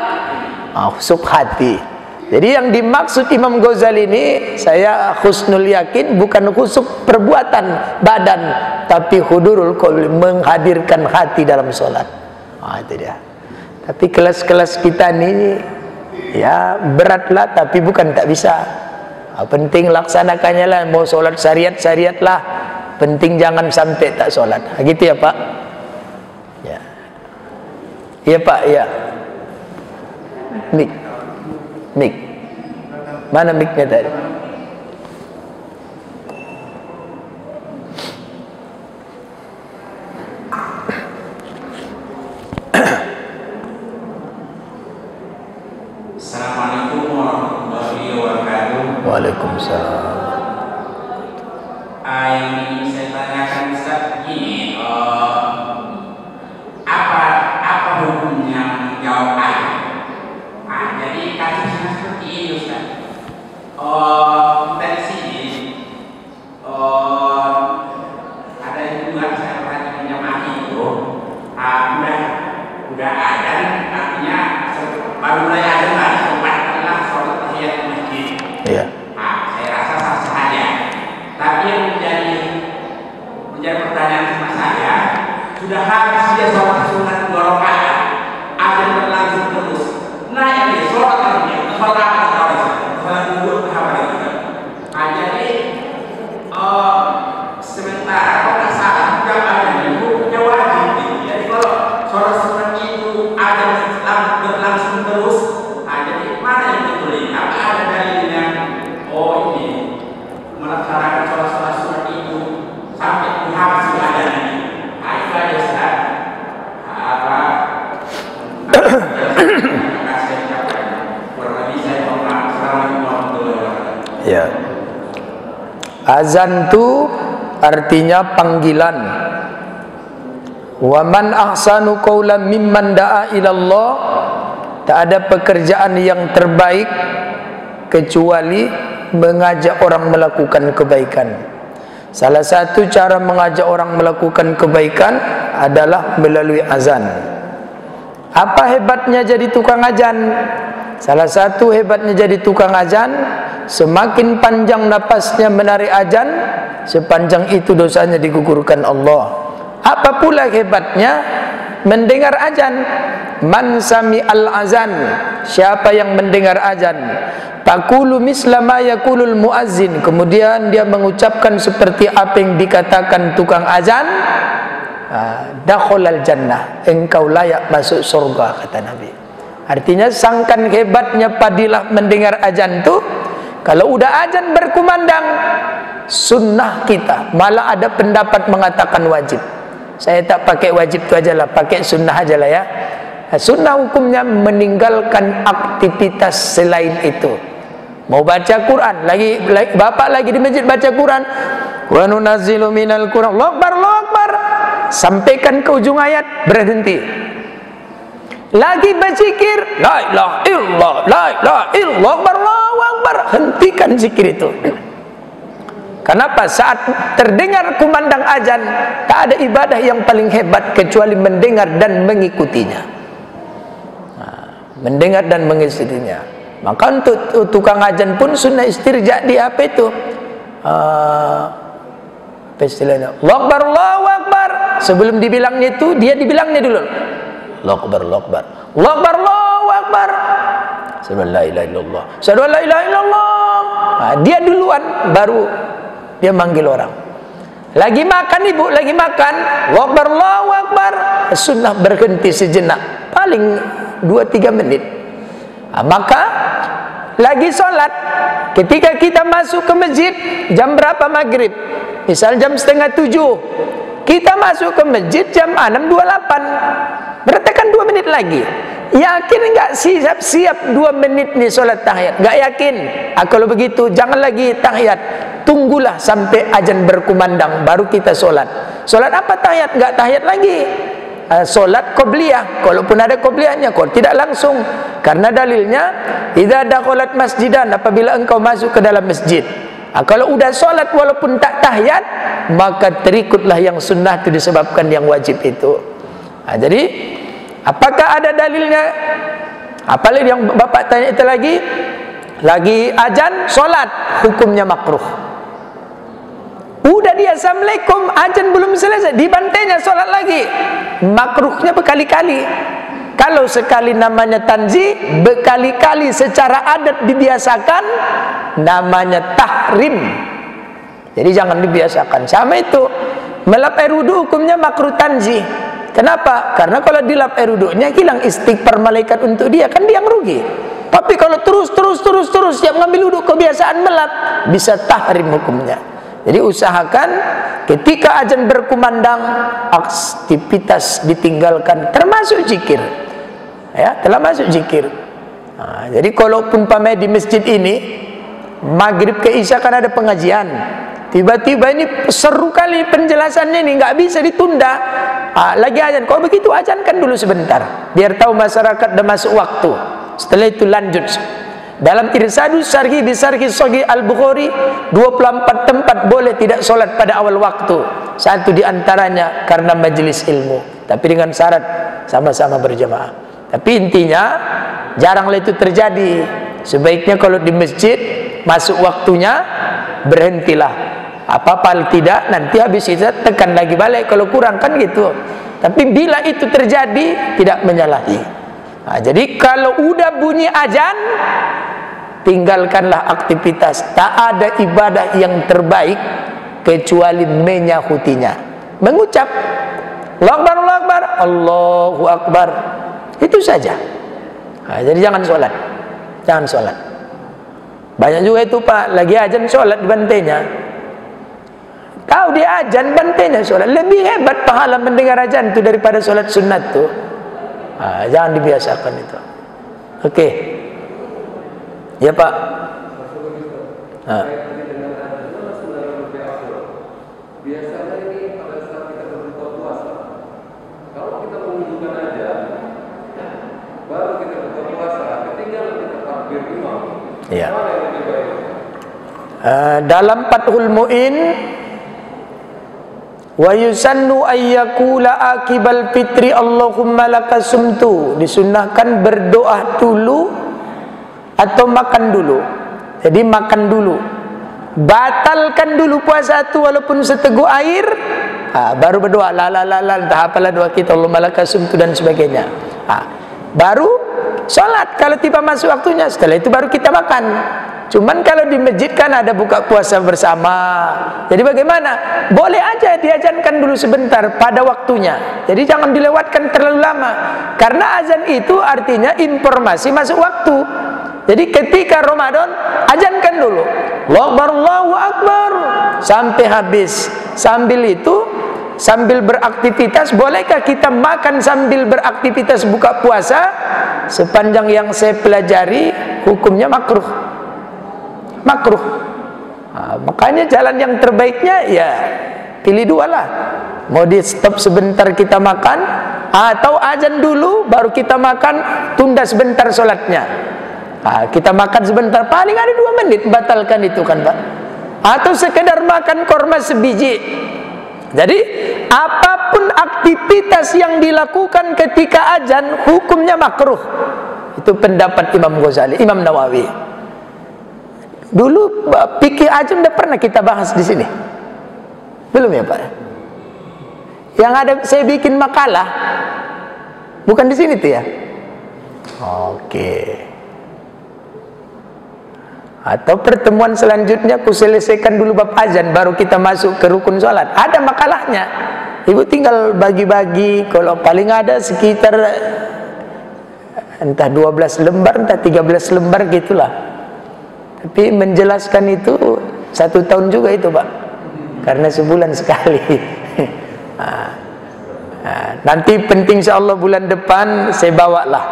Khusyuk hati. Jadi yang dimaksud Imam Ghazali ini, saya husnul yakin bukan khusuk perbuatan badan, tapi hudurul qalbi, menghadirkan hati dalam sholat. Itu dia. Tapi kelas-kelas kita ini ya beratlah, tapi bukan tak bisa. Penting laksanakannya lah. Mau sholat syariat lah, penting jangan sampai tak sholat. Gitu ya Pak. Ya, iya Pak, ya. Mik. Mana miknya tadi? Assalamualaikum warahmatullahi wabarakatuh. Waalaikumsalam. Yang ingin saya tanyakan Ustaz begini, apa hukumnya menjawab ayat? Jadi kasusnya seperti ini Ustaz. Kita di sini ada yang juga saya perhatikan jamaah itu udah ada, artinya baru mulai ada lah, sempatlah sholat tahiyat masjid. Iya. Saya rasa sah-sah aja. Tapi yang menjadi pertanyaan sama saya, sudah habis dia sholat sunat 2 rakaat, ada berlangsung terus. Nah ini sholat lagi, sholat dulu apa lagi? Jadi sementara kalau nggak salah juga ada hukumnya wajib. Jadi kalau sholat sunat itu ada berlangsung terus, jadi mana yang betul ini? Apa ada dalilnya? Oh ini melaksanakan sholat sunat itu sampai habis ada ini. Itu aja Ustaz. Ya. Azan itu artinya panggilan. Wa man ahsanu qawlan mimman da'a ilallah. Tak ada pekerjaan yang terbaik kecuali mengajak orang melakukan kebaikan. Salah satu cara mengajak orang melakukan kebaikan adalah melalui azan. Apa hebatnya jadi tukang azan? Salah satu hebatnya jadi tukang azan, semakin panjang napasnya menarik azan, sepanjang itu dosanya digugurkan Allah. Apa pula hebatnya mendengar azan? Man sami al azan, siapa yang mendengar azan, taqulu misla ma yaqulul muazzin, kemudian dia mengucapkan seperti apa yang dikatakan tukang azan, dakhalal jannah, engkau layak masuk surga, kata Nabi. Artinya sangkan hebatnya padilah mendengar azan tu. Kalau udah azan berkumandang, sunnah kita, malah ada pendapat mengatakan wajib. Saya tak pakai wajib tu aja lah, pakai sunnah aja lah ya. Sunnah hukumnya meninggalkan aktivitas selain itu. Mau baca Quran, lagi bapak lagi di masjid baca Quran, wa nunazzilu minal Quran, Allahu Akbar, Allahu Akbar, sampaikan ke ujung ayat, berhenti. Lagi berzikir, la ilaha illallah, la ilaha illallah, Allahu Akbar, hentikan zikir itu. Kenapa? Saat terdengar kumandang azan, tak ada ibadah yang paling hebat kecuali mendengar dan mengikutinya. Mendengar dan mengikutinya. Maka untuk tukang azan pun sunnah istirja di apa itu? Istilahnya Allahu Akbar, Allahu Akbar. Sebelum dibilangnya itu, dia dibilangnya dulu. Allahu Akbar, Allahu Akbar, Allahu Akbar, Allahu Akbar. Asyhadu an la ilaha illallah, asyhadu an la ilaha illallah. Dia duluan, baru dia manggil orang. Lagi makan ibu, lagi makan, Allahu Akbar, Allahu Akbar. Sunnah berhenti sejenak, paling 2-3 menit. Maka lagi sholat, ketika kita masuk ke masjid jam berapa maghrib? Misal jam 6:30, kita masuk ke masjid jam 6:28, berarti kan 2 menit lagi. Yakin enggak siap-siap 2 menit nih sholat tahiyat? Enggak yakin? Kalau begitu jangan lagi tahiyat, tunggulah sampai azan berkumandang baru kita sholat. Sholat apa tahiyat? Enggak tahiyat lagi. Sholat qobliyah, kalaupun ada qobliyahnya, kalau tidak langsung, karena dalilnya idza dakhalat masjidan, apabila engkau masuk ke dalam masjid. Kalau udah sholat walaupun tak tahiyat, maka terikutlah yang sunnah itu disebabkan yang wajib itu. Jadi apakah ada dalilnya? Apalagi yang bapak tanya itu lagi, Lagi azan, sholat, hukumnya makruh. Udah dia assalamualaikum, azan belum selesai, dibantainya sholat lagi, makruhnya berkali-kali. Kalau sekali namanya tanzi, berkali-kali secara adat dibiasakan, namanya tahrim. Jadi jangan dibiasakan. Sama itu, melap air wudu hukumnya makruh tanzi. Kenapa? Karena kalau dilap air wudunya hilang istighfar malaikat untuk dia, kan dia yang rugi. Tapi kalau terus siap ngambil wudu, kebiasaan melap, bisa tahrim hukumnya. Jadi usahakan ketika azan berkumandang, aktivitas ditinggalkan, termasuk zikir. Ya, telah masuk zikir. Nah, jadi kalaupun pamai di masjid ini maghrib ke isya kan ada pengajian, tiba-tiba ini seru kali penjelasannya ini, nggak bisa ditunda. Lagi azan, kalau begitu azankan dulu sebentar, biar tahu masyarakat dah masuk waktu. Setelah itu lanjut. Dalam Irsadus Sarhi Bisarhi Sahih Al-Bukhari, 24 tempat boleh tidak sholat pada awal waktu. Satu di antaranya karena majelis ilmu, tapi dengan syarat sama-sama berjamaah. Tapi intinya jaranglah itu terjadi. Sebaiknya kalau di masjid masuk waktunya, berhentilah. Apa-apa tidak, nanti habis itu tekan lagi balik kalau kurang, kan gitu. Tapi bila itu terjadi, tidak menyalahi. Nah, jadi kalau udah bunyi azan, tinggalkanlah aktivitas. Tak ada ibadah yang terbaik kecuali menyahutinya, mengucap Allahu Akbar, Allahu Akbar, Allahu Akbar. Itu saja. Nah, jadi jangan sholat, jangan sholat. Banyak juga itu Pak, lagi azan sholat bantainya. Tahu dia azan bantainya sholat. Lebih hebat pahala mendengar azan itu daripada sholat sunat tuh. Nah, jangan dibiasakan itu. Oke. Ya Pak. Nah. Biasanya ini pada saat kita berbuka puasa, kalau kita menunjukkan aja, baru kita berbuka puasa, ketinggalan kita takbir imam. Iya. Mana yang lebih baik? Dalam Fathul Mu'in, wa yusannu ayyakula akibal fitri Allahumma lakasumtu, disunnahkan berdoa dulu atau makan dulu. Jadi makan dulu, batalkan dulu puasa itu walaupun seteguk air, baru berdoa la la la la, entah apalah doa kita, Allahumma lakasumtu dan sebagainya. Baru sholat kalau tiba masuk waktunya, setelah itu baru kita makan. Cuman kalau di masjid kan ada buka puasa bersama, jadi bagaimana? Boleh aja diazankan dulu sebentar pada waktunya. Jadi jangan dilewatkan terlalu lama, karena azan itu artinya informasi masuk waktu. Jadi ketika Ramadan, azankan dulu Allahu Akbar, Allahu Akbar sampai habis. Sambil itu, sambil beraktivitas, bolehkah kita makan sambil beraktivitas buka puasa? Sepanjang yang saya pelajari, hukumnya makruh. Makruh. Makanya jalan yang terbaiknya ya pilih dua lah. Mau di stop sebentar kita makan, atau azan dulu baru kita makan, tunda sebentar sholatnya. Kita makan sebentar, paling ada 2 menit, batalkan itu kan Pak. Atau sekedar makan korma sebiji. Jadi apapun aktivitas yang dilakukan ketika azan, hukumnya makruh. Itu pendapat Imam Ghazali, Imam Nawawi. Dulu fikih azan udah pernah kita bahas di sini, belum ya Pak? Yang ada saya bikin makalah, bukan di sini tuh ya? Oke. Atau pertemuan selanjutnya aku selesaikan dulu bab azan, baru kita masuk ke rukun sholat. Ada makalahnya. Ibu tinggal bagi-bagi, kalau paling ada sekitar entah 12 lembar, entah 13 lembar gitulah. Tapi menjelaskan itu 1 tahun juga itu Pak, karena sebulan sekali. Nanti penting insyaallah bulan depan saya bawa lah.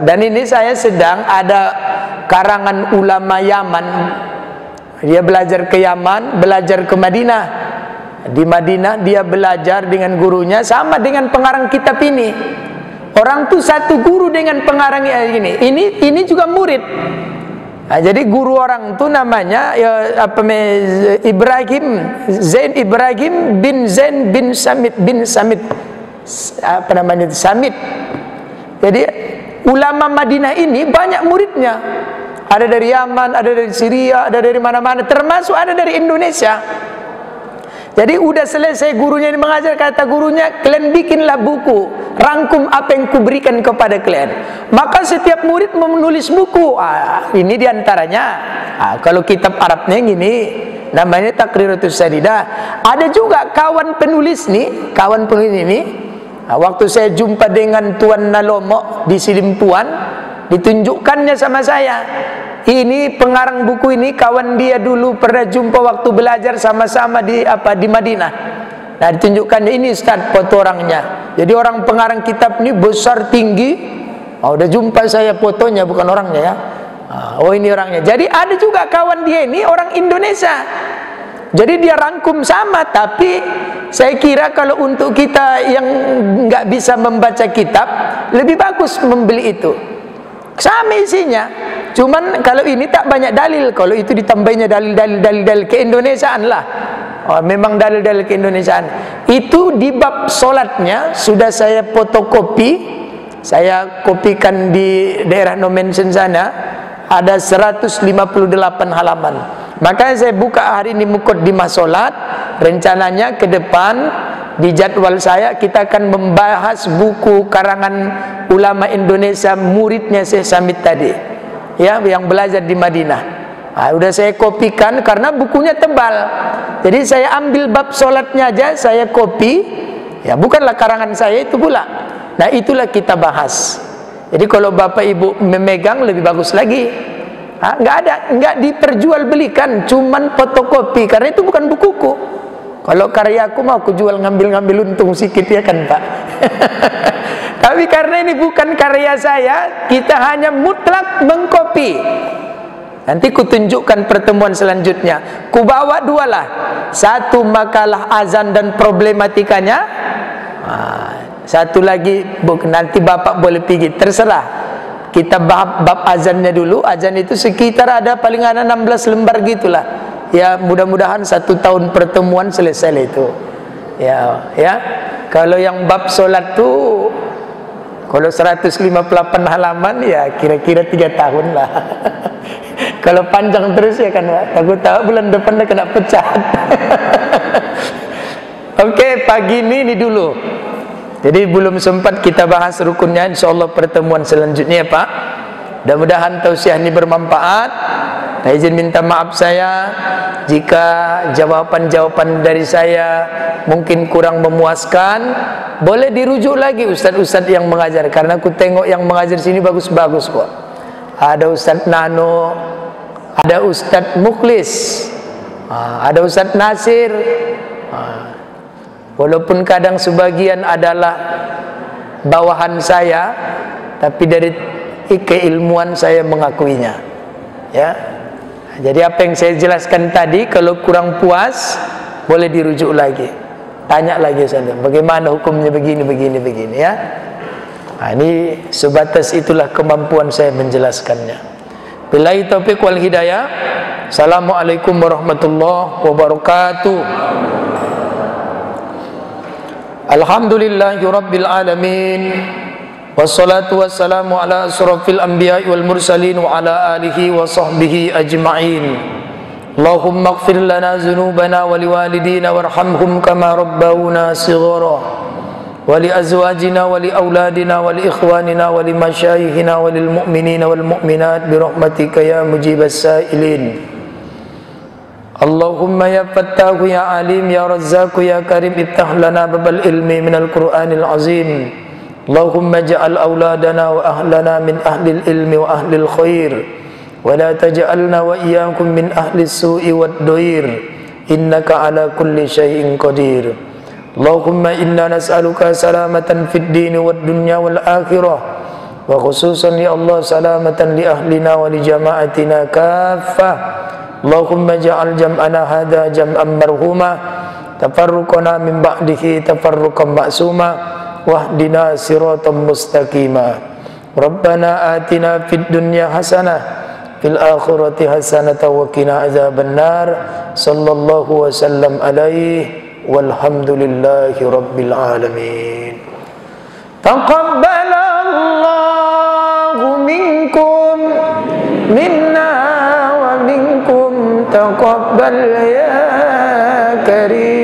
Dan ini saya sedang ada karangan ulama Yaman. Dia belajar ke Yaman, belajar ke Madinah. Di Madinah dia belajar dengan gurunya, sama dengan pengarang kitab ini. Orang tuh satu guru dengan pengarang ini. Ini juga murid. Jadi guru orang itu namanya Ibrahim Zain Ibrahim bin Zain bin Samit Samit. Jadi ulama Madinah ini banyak muridnya. ada dari Yaman, ada dari Syria, ada dari mana-mana, termasuk ada dari Indonesia. Jadi udah selesai gurunya ini mengajar, kata gurunya, kalian bikinlah buku, rangkum apa yang kuberikan kepada kalian. Maka setiap murid menulis buku. Ini diantaranya. Kalau kitab Arabnya gini, namanya Taqriratus Sadidah. Ada juga kawan penulis nih, kawan penulis ini. Waktu saya jumpa dengan Tuan Nalomo di Silimpuan, ditunjukkannya sama saya. Ini pengarang buku ini, kawan dia dulu pernah jumpa waktu belajar sama-sama di Madinah. Nah, ditunjukkannya ini Ustaz foto orangnya. Jadi orang pengarang kitab ini besar tinggi. Udah jumpa saya fotonya, bukan orangnya ya. Oh, ini orangnya. Jadi ada juga kawan dia ini orang Indonesia. Jadi dia rangkum sama, tapi saya kira kalau untuk kita yang nggak bisa membaca kitab, lebih bagus membeli itu. Sama isinya, cuman kalau ini tak banyak dalil. Kalau itu ditambahnya dalil keindonesiaan lah. Memang dalil-dalil keindonesiaan. Itu di bab solatnya sudah saya fotokopi, saya kopikan di daerah no mention sana, ada 158 halaman. Makanya saya buka hari ini Muqaddimah solat. Rencananya ke depan di jadwal saya kita akan membahas buku karangan ulama Indonesia, muridnya Syekh Samit tadi, ya, yang belajar di Madinah. Udah saya kopikan karena bukunya tebal. Jadi saya ambil bab solatnya aja, saya kopi. Ya, bukanlah karangan saya itu pula. Nah, itulah kita bahas. Jadi kalau Bapak Ibu memegang lebih bagus lagi. Nggak diperjualbelikan, cuman fotokopi karena itu bukan bukuku. Kalau karyaku mau aku jual, ngambil untung sedikit ya kan Pak. Tapi karena ini bukan karya saya, kita hanya mutlak mengkopi. Nanti kutunjukkan pertemuan selanjutnya. Kubawa dua lah. Satu makalah azan dan problematikanya. Satu lagi nanti Bapak boleh pergi, terserah. Kita bab azannya dulu. Azan itu sekitar ada paling ada 16 lembar gitulah. Ya, mudah-mudahan 1 tahun pertemuan selesai itu. Ya. Kalau yang bab solat tuh, kalau 158 halaman ya kira-kira 3 tahun lah. Kalau panjang terus ya kan, aku tahu bulan depan dah kena pecat. Oke, pagi ini dulu. Jadi belum sempat kita bahas rukunnya, insyaallah pertemuan selanjutnya ya Pak. Mudah-mudahan tausiah ini bermanfaat. Saya izin minta maaf saya jika jawaban-jawaban dari saya mungkin kurang memuaskan. Boleh dirujuk lagi ustaz-ustaz yang mengajar, karena aku tengok yang mengajar sini bagus-bagus kok. Ada Ustaz Nano, ada Ustaz Mukhlis, ada Ustaz Nasir. Walaupun kadang sebagian adalah bawahan saya, tapi dari keilmuan saya mengakuinya. Ya. Jadi apa yang saya jelaskan tadi, kalau kurang puas boleh dirujuk lagi, tanya lagi sana, bagaimana hukumnya begini ya. Ini sebatas itulah kemampuan saya menjelaskannya. Billahi taufiq wal hidayah. Assalamualaikum warahmatullahi wabarakatuh. Alhamdulillahi rabbil alamin. Wassalatu wassalamu ala asrafil anbiya'i wal mursalin wa ala alihi wa sahbihi ajma'in. Allahumma ighfir lana dhunubana wa liwalidina warhamhum kama rabbawna shighara. Wa li azwajina wa li auladina wa li ikhwanina wa li masyayikhina wa lil mu'minina wal mu'minat bi rahmatika ya mujibas sa'ilin. Allahumma ya Fattahu ya Alim ya Razzaku ya Karim, iftah lana babal ilmi minal Qur'anil azim. Allahumma ja'al awladana wa ahlana min ahlil ilmi wa ahlil khair, wa la taj'alna wa iyyakum min ahlis su'i wad doir, innaka ala kulli syai'in qadir. Allahumma inna nas'aluka salamatan fid dini wad dunya wal akhirah, wa khususan ya Allah salamatan li ahlina wa li jama'atina kaffah. Allahumma ja'al jam'ana hadha jam'an marhuma, tafarruqana min ba'dihi tafarruqan ma'suma, wahdina siratan mustaqima. Rabbana atina fid dunya hasanah, fil akhirati hasanah wa qina azaban nar. Sallallahu wasallam alaihi walhamdulillahi rabbil alamin. Taqabbalallahu minkum minna wa minkum taqabbal ya karim.